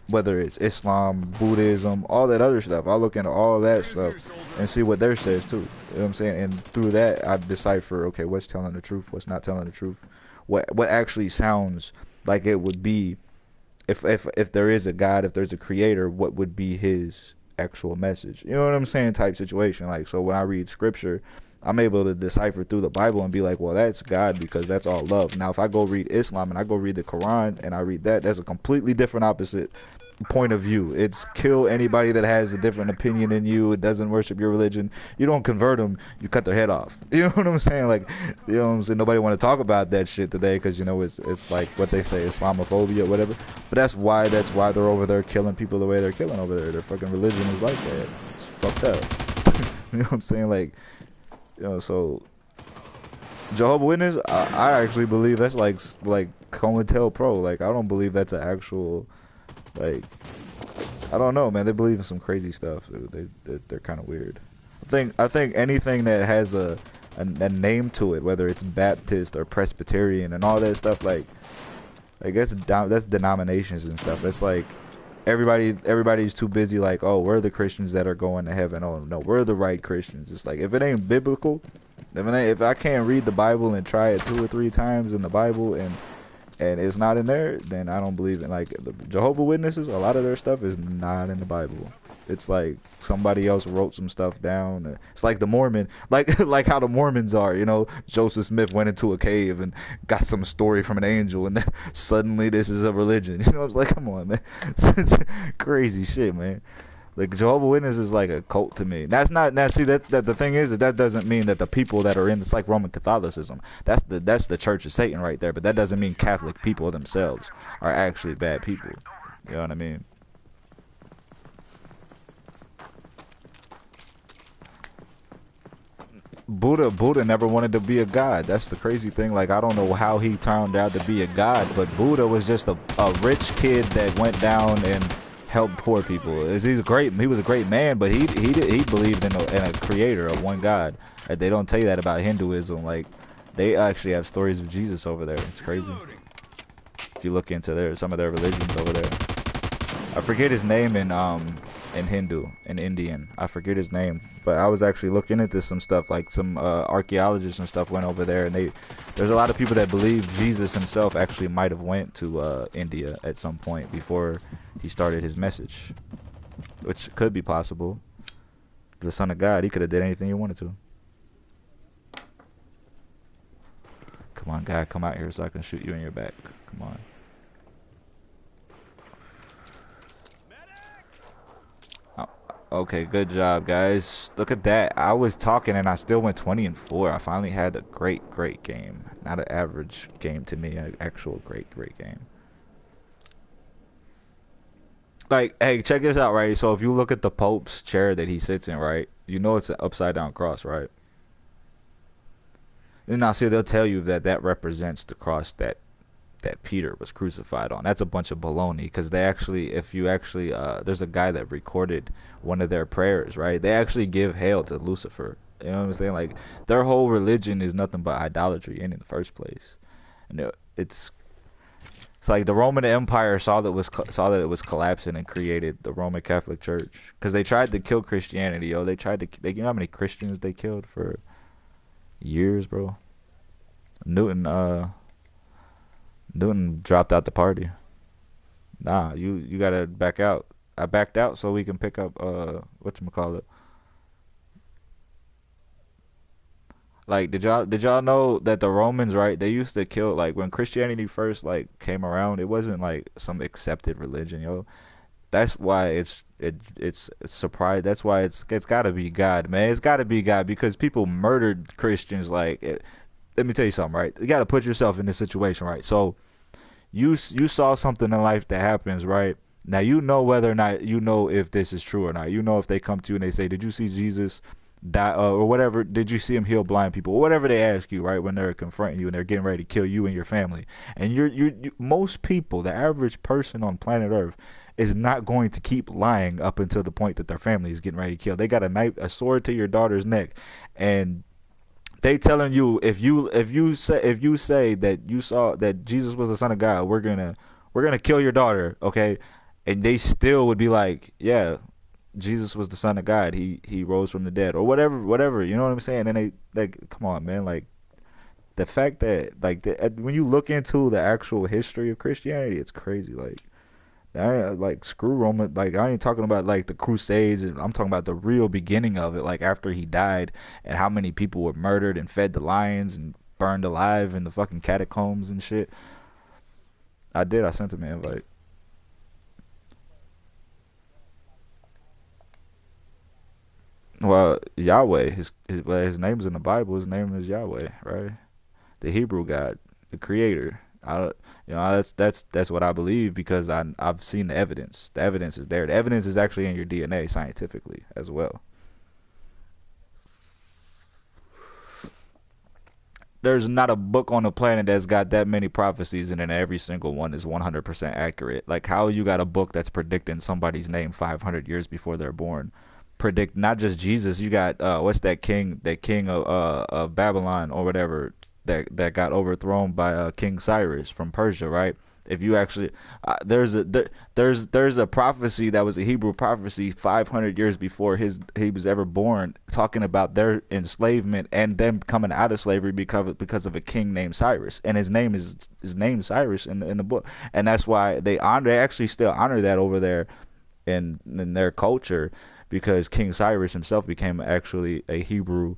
S1: whether it's Islam, Buddhism, all that other stuff. I look into all that stuff and see what theirs says too. You know what I'm saying? And through that, I decipher, okay, what's telling the truth, what's not telling the truth, what actually sounds like it would be, if there is a God, if there's a creator, what would be his actual message? You know what I'm saying? Type situation. Like, so when I read scripture, I'm able to decipher through the Bible and be like, well, that's God because that's all love. Now, if I go read Islam and I go read the Quran and I read that's a completely different opposite point of view. It's kill anybody that has a different opinion than you. It doesn't worship your religion. You don't convert them. You cut their head off. You know what I'm saying? Like, you know what I'm saying? Nobody want to talk about that shit today because, you know, it's like what they say, Islamophobia or whatever. But that's why they're over there killing people the way they're killing over there. Their fucking religion is like that. It's fucked up. You know what I'm saying? Like, you know, so Jehovah's Witness, I actually believe that's like COINTELPRO. Like, I don't believe that's an actual, like, I don't know, man. They believe in some crazy stuff. They're kind of weird. I think anything that has a name to it, whether it's Baptist or Presbyterian and all that stuff, like that's denominations and stuff. It's like everybody's too busy like, oh, we're the Christians that are going to heaven. Oh no, we're the right Christians. It's like if it ain't biblical, If I can't read the Bible and try it 2 or 3 times in the Bible and it's not in there, then I don't believe in. Like the Jehovah Witnesses, a lot of their stuff is not in the Bible. It's like somebody else wrote some stuff down. It's like the Mormon, like like how the Mormons are. You know, Joseph Smith went into a cave and got some story from an angel, and then suddenly this is a religion. You know, it's like, come on, man, it's crazy shit, man. Like Jehovah Witness is like a cult to me. That's not now. See that the thing is that doesn't mean that the people that are in it's like Roman Catholicism. That's the Church of Satan right there. But that doesn't mean Catholic people themselves are actually bad people. You know what I mean? Buddha never wanted to be a god. That's the crazy thing. Like I don't know how he turned out to be a god, but Buddha was just a rich kid that went down and help poor people. He was a great man, but he believed in a creator of one God. They don't tell you that about Hinduism. Like they actually have stories of Jesus over there. It's crazy. If you look into some of their religions over there. I forget his name in Hindu, in Indian. I forget his name, but I was actually looking into some stuff. Like some archaeologists and stuff went over there, and there's a lot of people that believe Jesus himself actually might have went to India at some point before he started his message, which could be possible. The Son of God, he could have did anything he wanted to. Come on, God, come out here so I can shoot you in your back. Come on. Okay, good job, guys. Look at that. I was talking and I still went 20-4. I finally had a great game. Not an average game to me, an actual great game. Like, hey, check this out, right? So if you look at the Pope's chair that he sits in, right? You know it's an upside down cross, right? And now, see, they'll tell you that represents the cross that Peter was crucified on. That's a bunch of baloney, because there's a guy that recorded one of their prayers, right? They actually give hail to Lucifer. You know what I'm saying? Like their whole religion is nothing but idolatry in the first place. And it's like the Roman Empire saw that it was collapsing and created the Roman Catholic Church, because they tried to kill Christianity. You know how many Christians they killed for years, bro? Newton dropped out the party. Nah, you gotta back out. I backed out so we can pick up whatchamacallit. Like did y'all know that the Romans, right, they used to kill, like when Christianity first like came around, it wasn't like some accepted religion, yo. That's why it's surprised. That's why it's gotta be God, man. It's gotta be God, because people murdered Christians. Let me tell you something, right? You gotta put yourself in this situation, right? So you saw something in life that happens, right? Now you know whether or not, you know if this is true or not. You know if they come to you and they say, "Did you see Jesus die?" Or whatever. "Did you see him heal blind people?" Or whatever they ask you, right? When they're confronting you and they're getting ready to kill you and your family. And most people, the average person on planet Earth, is not going to keep lying up until the point that their family is getting ready to kill. They got a sword to your daughter's neck, and they telling you, if you say that you saw that Jesus was the Son of God, we're gonna kill your daughter, okay? And they still would be like, yeah, Jesus was the Son of God. He rose from the dead, or whatever. You know what I'm saying? And they, like, come on, man. Like the fact that when you look into the actual history of Christianity, it's crazy. Like screw Roman. Like I ain't talking about like the Crusades. I'm talking about the real beginning of it. Like after he died, and how many people were murdered and fed to lions and burned alive in the fucking catacombs and shit. I sent him an invite. Well, Yahweh, his name's in the Bible. His name is Yahweh, right? The Hebrew God, the Creator. That's what I believe, because I've seen the evidence. The evidence is there. The evidence is actually in your DNA scientifically as well. There's not a book on the planet that's got that many prophecies in it, and every single one is 100% accurate. Like how you got a book that's predicting somebody's name 500 years before they're born. Predict not just Jesus. You got what's that king of Babylon or whatever. that got overthrown by King Cyrus from Persia, right? If you actually there's a prophecy that was a Hebrew prophecy 500 years before he was ever born, talking about their enslavement and them coming out of slavery because of a king named Cyrus, and his name Cyrus in the book, and that's why they actually still honor that over there in their culture, because King Cyrus himself became actually a Hebrew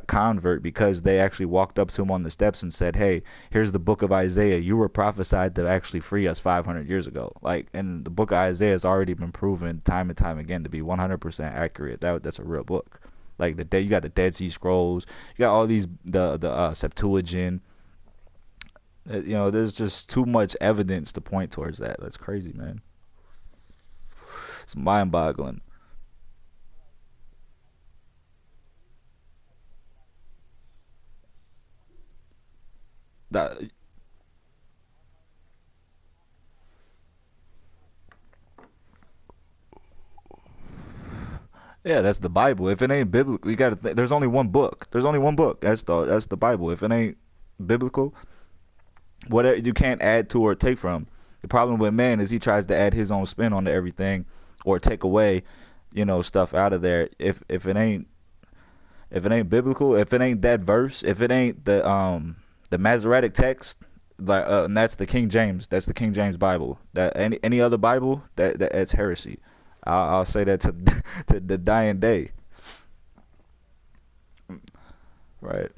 S1: convert, because they actually walked up to him on the steps and said, "Hey, here's the book of Isaiah. You were prophesied to actually free us 500 years ago." Like, and the book of Isaiah has already been proven time and time again to be 100% accurate. That's a real book. Like you got the Dead Sea Scrolls, you got all these the Septuagint. There's just too much evidence to point towards that. That's crazy, man. It's mind-boggling. That Yeah, that's the Bible. If it ain't biblical, you gotta. There's only one book. There's only one book. That's the Bible. If it ain't biblical, whatever, you can't add to or take from. The problem with man is he tries to add his own spin onto everything, or take away, stuff out of there. If it ain't biblical, if it ain't that verse, if it ain't the Masoretic text, like and that's the King James. That's the King James Bible. That any other Bible, that's heresy. I'll say that to to the dying day. Right.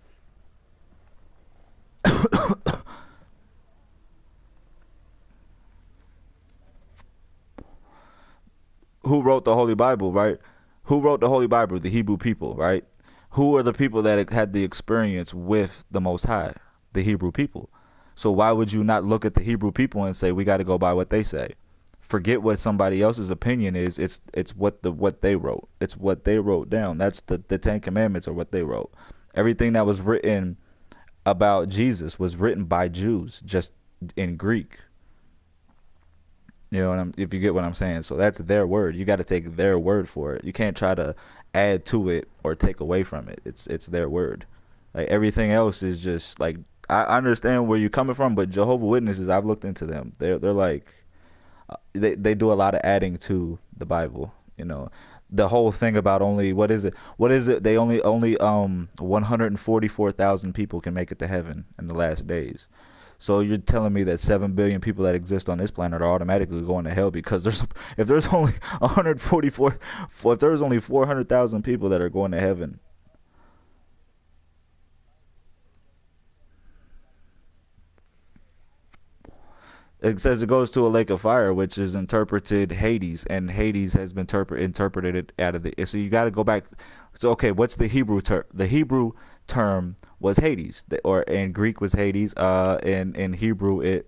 S1: Who wrote the Holy Bible, right? Who wrote the Holy Bible? The Hebrew people, right? Who are the people that had the experience with the Most High? The Hebrew people. So why would you not look at the Hebrew people and say we got to go by what they say? Forget what somebody else's opinion is. It's what they wrote. It's what they wrote down. That's the Ten Commandments, or what they wrote. Everything that was written about Jesus was written by Jews, just in Greek. If you get what I'm saying. So that's their word. You got to take their word for it. You can't try to add to it or take away from it. It's their word. Like, everything else is just like, I understand where you're coming from, but Jehovah Witnesses, I've looked into them. They're like, they do a lot of adding to the Bible. The whole thing about only, what is it, they only 144,000 people can make it to heaven in the last days. So you're telling me that 7 billion people that exist on this planet are automatically going to hell because if there's only 144, if there's only 400,000 people that are going to heaven. It says it goes to a lake of fire, which is interpreted Hades, and Hades has been interpreted out of the. So you got to go back. So okay, what's the Hebrew term? The Hebrew term was Hades, or in Greek was Hades. In Hebrew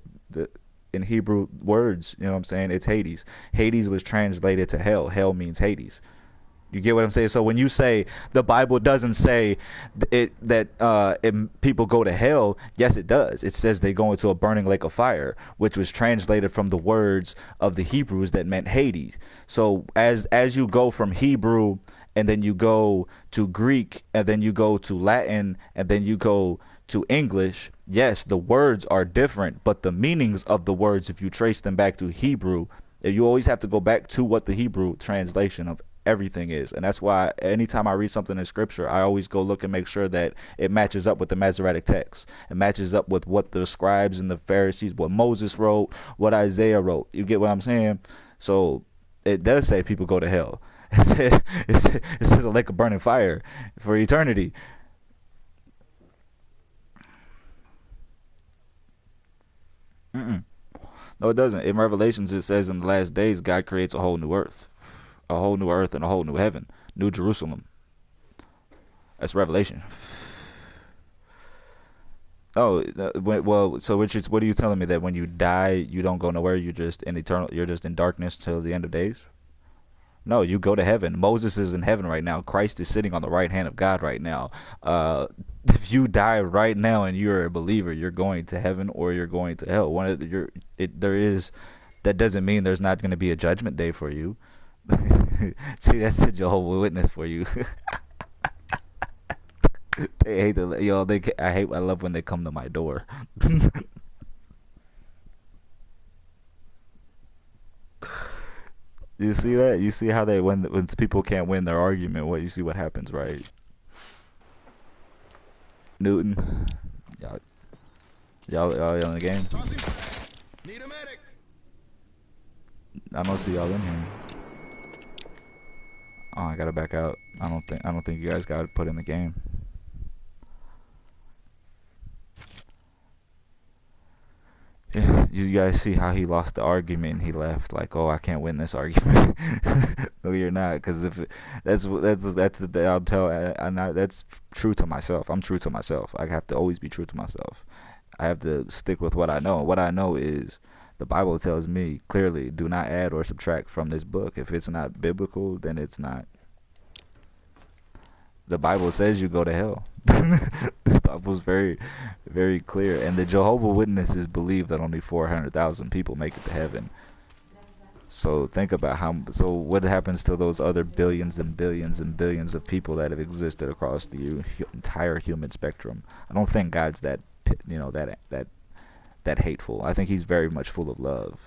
S1: in Hebrew words, you know what I'm saying? It's Hades. Hades was translated to hell. Hell means Hades. You get what I'm saying? So when you say the Bible doesn't say people go to hell, yes, it does. It says they go into a burning lake of fire, which was translated from the words of the Hebrews that meant Hades. So as you go from Hebrew, and then you go to Greek, and then you go to Latin, and then you go to English, yes, the words are different, but the meanings of the words, if you trace them back to Hebrew, you always have to go back to what the Hebrew translation of everything is. And that's why anytime I read something in scripture, I always go look and make sure that it matches up with the Masoretic text. It matches up with what the scribes and the Pharisees, what Moses wrote, what Isaiah wrote. You get what I'm saying? So it does say people go to hell. It says a lake of burning fire for eternity. Mm-mm. No, it doesn't. In Revelations, it says in the last days, God creates a whole new earth and a whole new heaven, New Jerusalem. That's Revelation. Oh, well, so Richards, what are you telling me, that when you die, you don't go nowhere? You're just in darkness till the end of days? No, you go to heaven. Moses is in heaven right now. Christ is sitting on the right hand of God right now. If you die right now and you're a believer, you're going to heaven or you're going to hell. There is. That doesn't mean there's not going to be a judgment day for you. See, that's the Jehovah's Witness for you. They hate the yo. I love when they come to my door. You see that? You see how they when people can't win their argument, what you see what happens, right? Newton, y'all, y'all in the game?
S2: Tossing frag. Need a medic.
S1: I don't see y'all in here. Oh, I gotta back out. I don't think you guys got put in the game. Yeah, you guys see how he lost the argument and he left like, oh, I can't win this argument. No, you're not, because if it, that's the I'll tell. That's true to myself. I'm true to myself. I have to always be true to myself. I have to stick with what I know. What I know is the Bible tells me clearly, do not add or subtract from this book. If it's not biblical, then it's not. The Bible says you go to hell. The Bible's very, very clear. And the Jehovah Witnesses believe that only 400,000 people make it to heaven. So think about so what happens to those other billions and billions and billions of people that have existed across the entire human spectrum? I don't think God's that, that hateful. I think he's very much full of love,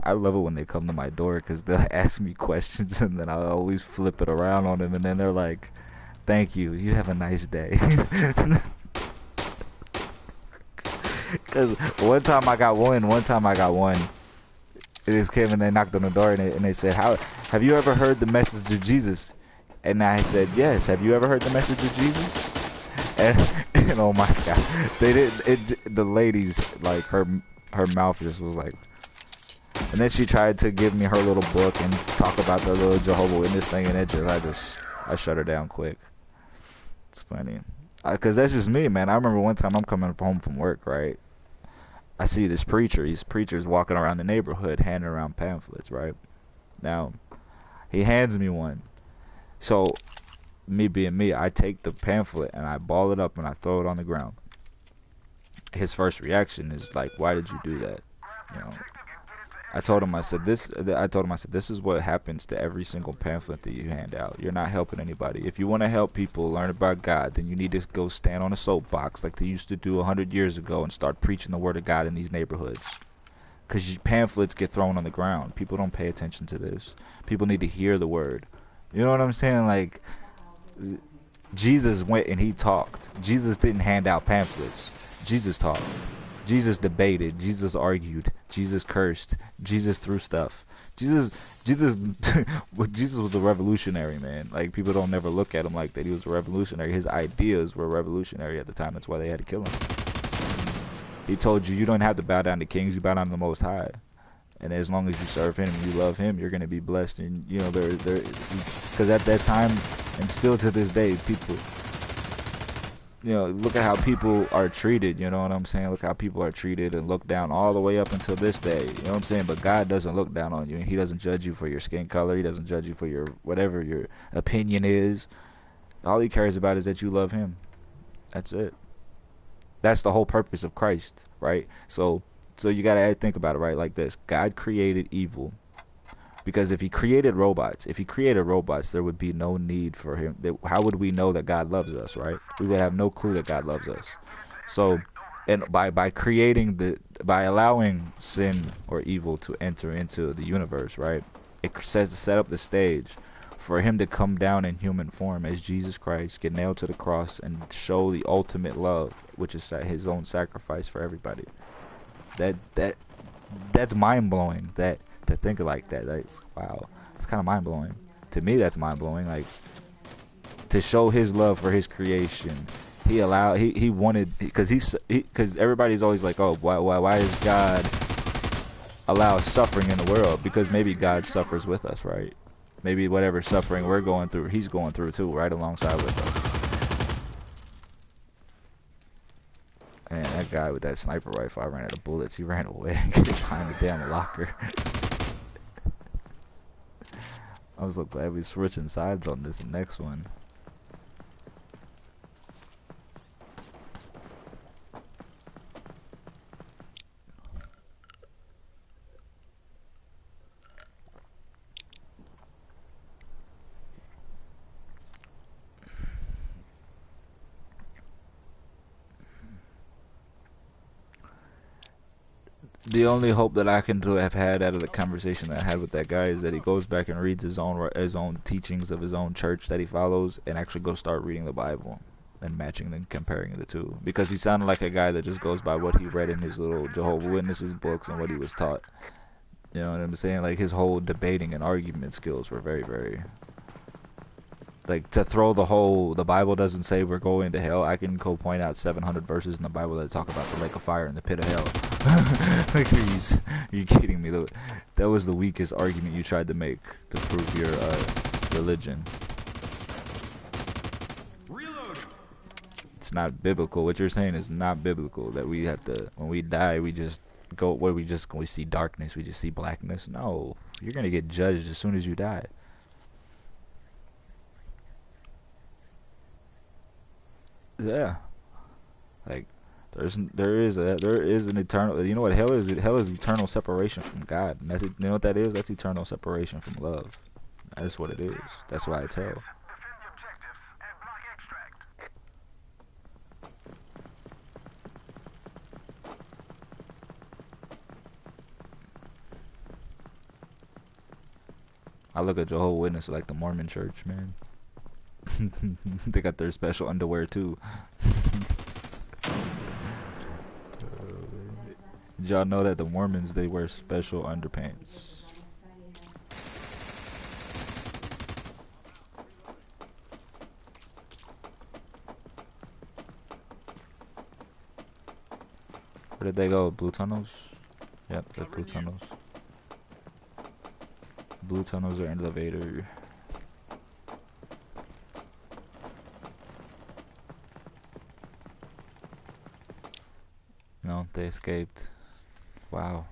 S1: I love it when they come to my door because they'll ask me questions and then I'll always flip it around on them and then they're like, thank you, you have a nice day. Because one time I got one. It just came and they knocked on the door and they said, have you ever heard the message of Jesus? And I said, yes. Have you ever heard the message of Jesus? And oh my God, they didn't. The ladies, like her mouth just was like. And then she tried to give me her little book and talk about the little Jehovah Witness thing, and I shut her down quick. It's funny, cause that's just me, man. I remember one time I'm coming home from work, right? I see this preacher. These preachers walking around the neighborhood handing around pamphlets, right? Now, he hands me one. So, me being me, I take the pamphlet and I ball it up and I throw it on the ground. His first reaction is like, "Why did you do that?" You know. I told him, I said, this is what happens to every single pamphlet that you hand out. You're not helping anybody. If you want to help people learn about God, then you need to go stand on a soapbox like they used to do 100 years ago and start preaching the word of God in these neighborhoods. Because pamphlets get thrown on the ground. People don't pay attention to this. People need to hear the word. You know what I'm saying? Like, Jesus went and he talked. Jesus didn't hand out pamphlets. Jesus talked. Jesus debated. Jesus argued. Jesus cursed. Jesus threw stuff. Jesus was a revolutionary, man. Like, people don't never look at him like that. He was a revolutionary. His ideas were revolutionary at the time. That's why they had to kill him. He told you don't have to bow down to kings. You bow down to the Most High. And as long as you serve him and you love him, you're going to be blessed. And, because at that time, and still to this day, people, look at how people are treated, you know what I'm saying? Look how people are treated and looked down all the way up until this day, you know what I'm saying? But God doesn't look down on you, and he doesn't judge you for your skin color. He doesn't judge you for your whatever your opinion is. All he cares about is that you love him. That's it. That's the whole purpose of Christ, right? So you got to think about it, right, like this. God created evil. Because if he created robots, there would be no need for him. How would we know that God loves us, right? We would have no clue that God loves us. So, and by allowing sin or evil to enter into the universe, right? It says to set up the stage for him to come down in human form as Jesus Christ, get nailed to the cross, and show the ultimate love, which is his own sacrifice for everybody. That's mind blowing. To think like that, wow, it's kind of mind blowing. To me, that's mind blowing. Like, to show his love for his creation, he wanted, because everybody's always like, oh, why does God allow suffering in the world? Because maybe God suffers with us, right? Maybe whatever suffering we're going through, he's going through too, right alongside with us. And that guy with that sniper rifle, I ran out of bullets. He ran away behind the damn locker. I was so glad we switching sides on this next one. The only hope that I can have had out of the conversation that I had with that guy is that he goes back and reads his own teachings of his own church that he follows, and actually go start reading the Bible and matching and comparing the two. Because he sounded like a guy that just goes by what he read in his little Jehovah's Witnesses books and what he was taught. You know what I'm saying? Like his whole debating and argument skills were very, very. Like, to throw the Bible doesn't say we're going to hell. I can go point out 700 verses in the Bible that talk about the lake of fire and the pit of hell. Like, are you kidding me? That was the weakest argument you tried to make to prove your religion. It's not biblical. What you're saying is not biblical. That we have to, when we die, we just go, we see darkness, we just see blackness. No, you're going to get judged as soon as you die. Yeah, like there is an eternal. You know what hell is? Hell is eternal separation from God. And you know what that is? That's eternal separation from love. That's what it is. That's why it's hell. I look at Jehovah's Witnesses like the Mormon Church, man. They got their special underwear too. Did y'all know that the Mormons, they wear special underpants? Where did they go? Blue tunnels? Yep, the blue tunnels. Blue tunnels are in the elevator. No, they escaped. Wow.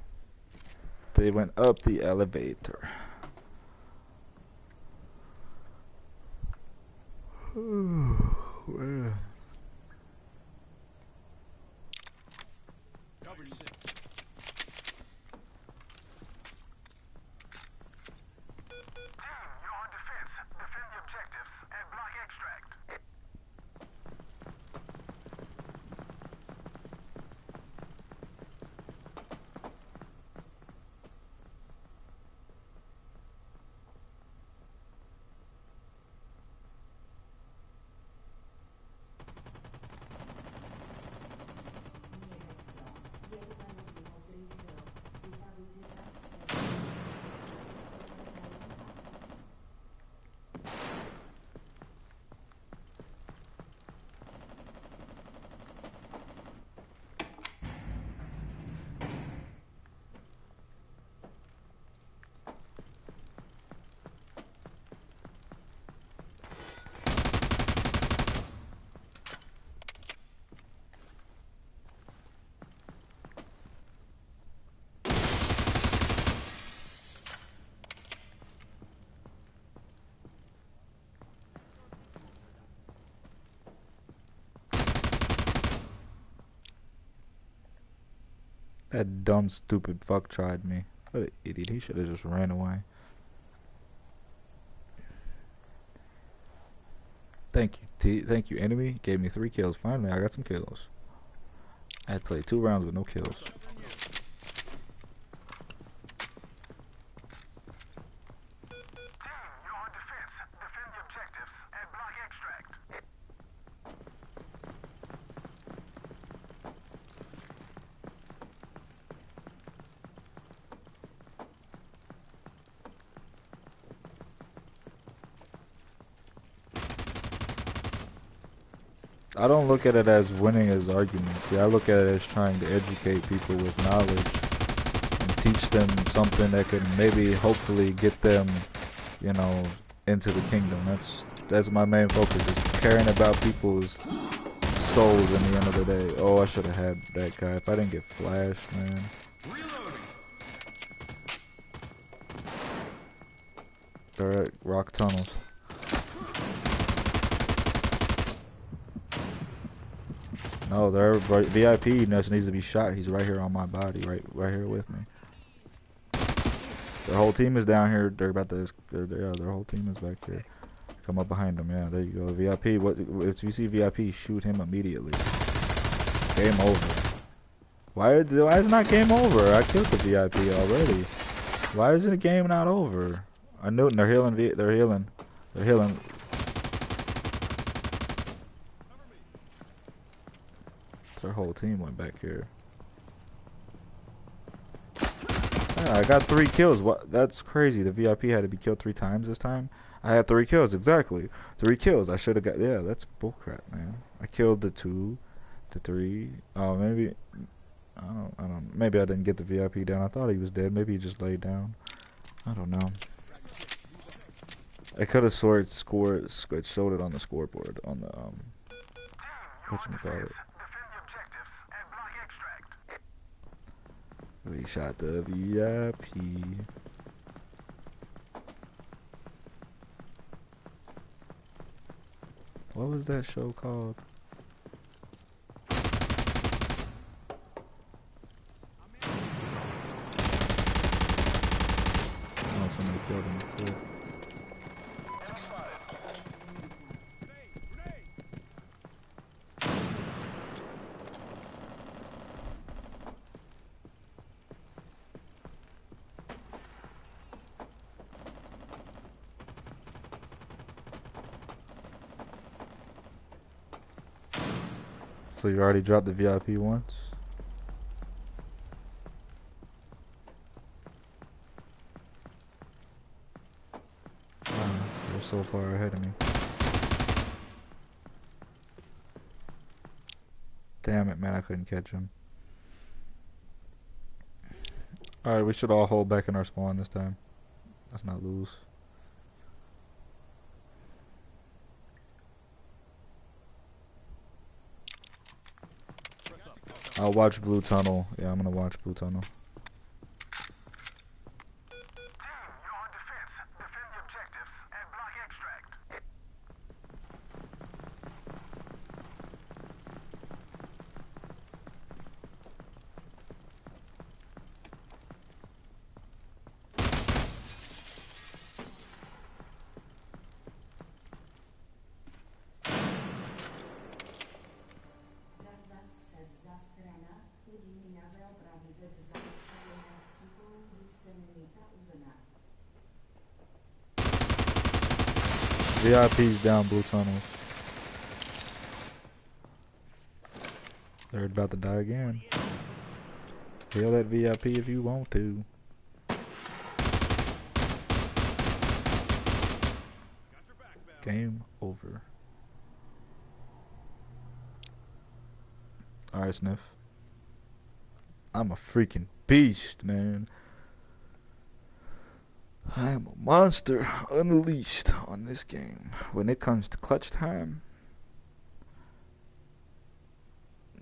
S1: They went up the elevator. Where? That dumb, stupid fuck tried me. What an idiot. He should have just ran away. Thank you, thank you, enemy. Gave me 3 kills. Finally, I got some kills. I had played 2 rounds with no kills. I don't look at it as winning as arguments. See, I look at it as trying to educate people with knowledge and teach them something that can maybe, hopefully, get them, you know, into the kingdom. That's my main focus, is caring about people's souls in the end of the day. Oh, I should have had that guy. If I didn't get flashed, man. They're at rock tunnels. No, they're VIP needs to be shot. He's right here on my body, right here with me. Their whole team is down here. They're about to. Yeah, their whole team is back here. Come up behind them. Yeah, there you go. VIP. What? If you see VIP, shoot him immediately. Game over. Why is it not game over? I killed the VIP already. Why is the game not over? I knew they're healing. They're healing. They're healing. Their whole team went back here. Yeah, I got 3 kills. What? That's crazy. The VIP had to be killed 3 times this time. I had 3 kills exactly. 3 kills. I should have got. Yeah, that's bullcrap, man. I killed the 2, the 3. Oh, maybe. I don't. Maybe I didn't get the VIP down. I thought he was dead. Maybe he just laid down. I don't know. I could have swore it scored. It showed it on the scoreboard on the whatchamacallit. We shot the VIP. What was that show called? Oh, somebody killed him. Cool. So you already dropped the VIP once? Wow, you're so far ahead of me. Damn it, man, I couldn't catch him. Alright, we should all hold back in our spawn this time. Let's not lose. I'll watch Blue Tunnel. Yeah, I'm gonna watch Blue Tunnel. VIP's down Blue Tunnel. They're about to die again. Heal that VIP if you want to. Game over. Alright, Sniff. I'm a freaking beast, man. I am a monster unleashed on this game. When it comes to clutch time,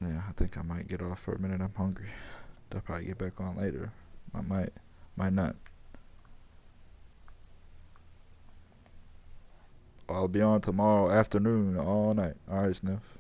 S1: yeah, I think I might get off for a minute. I'm hungry. I'll probably get back on later. I might not. I'll be on tomorrow afternoon all night. Alright, Sniff.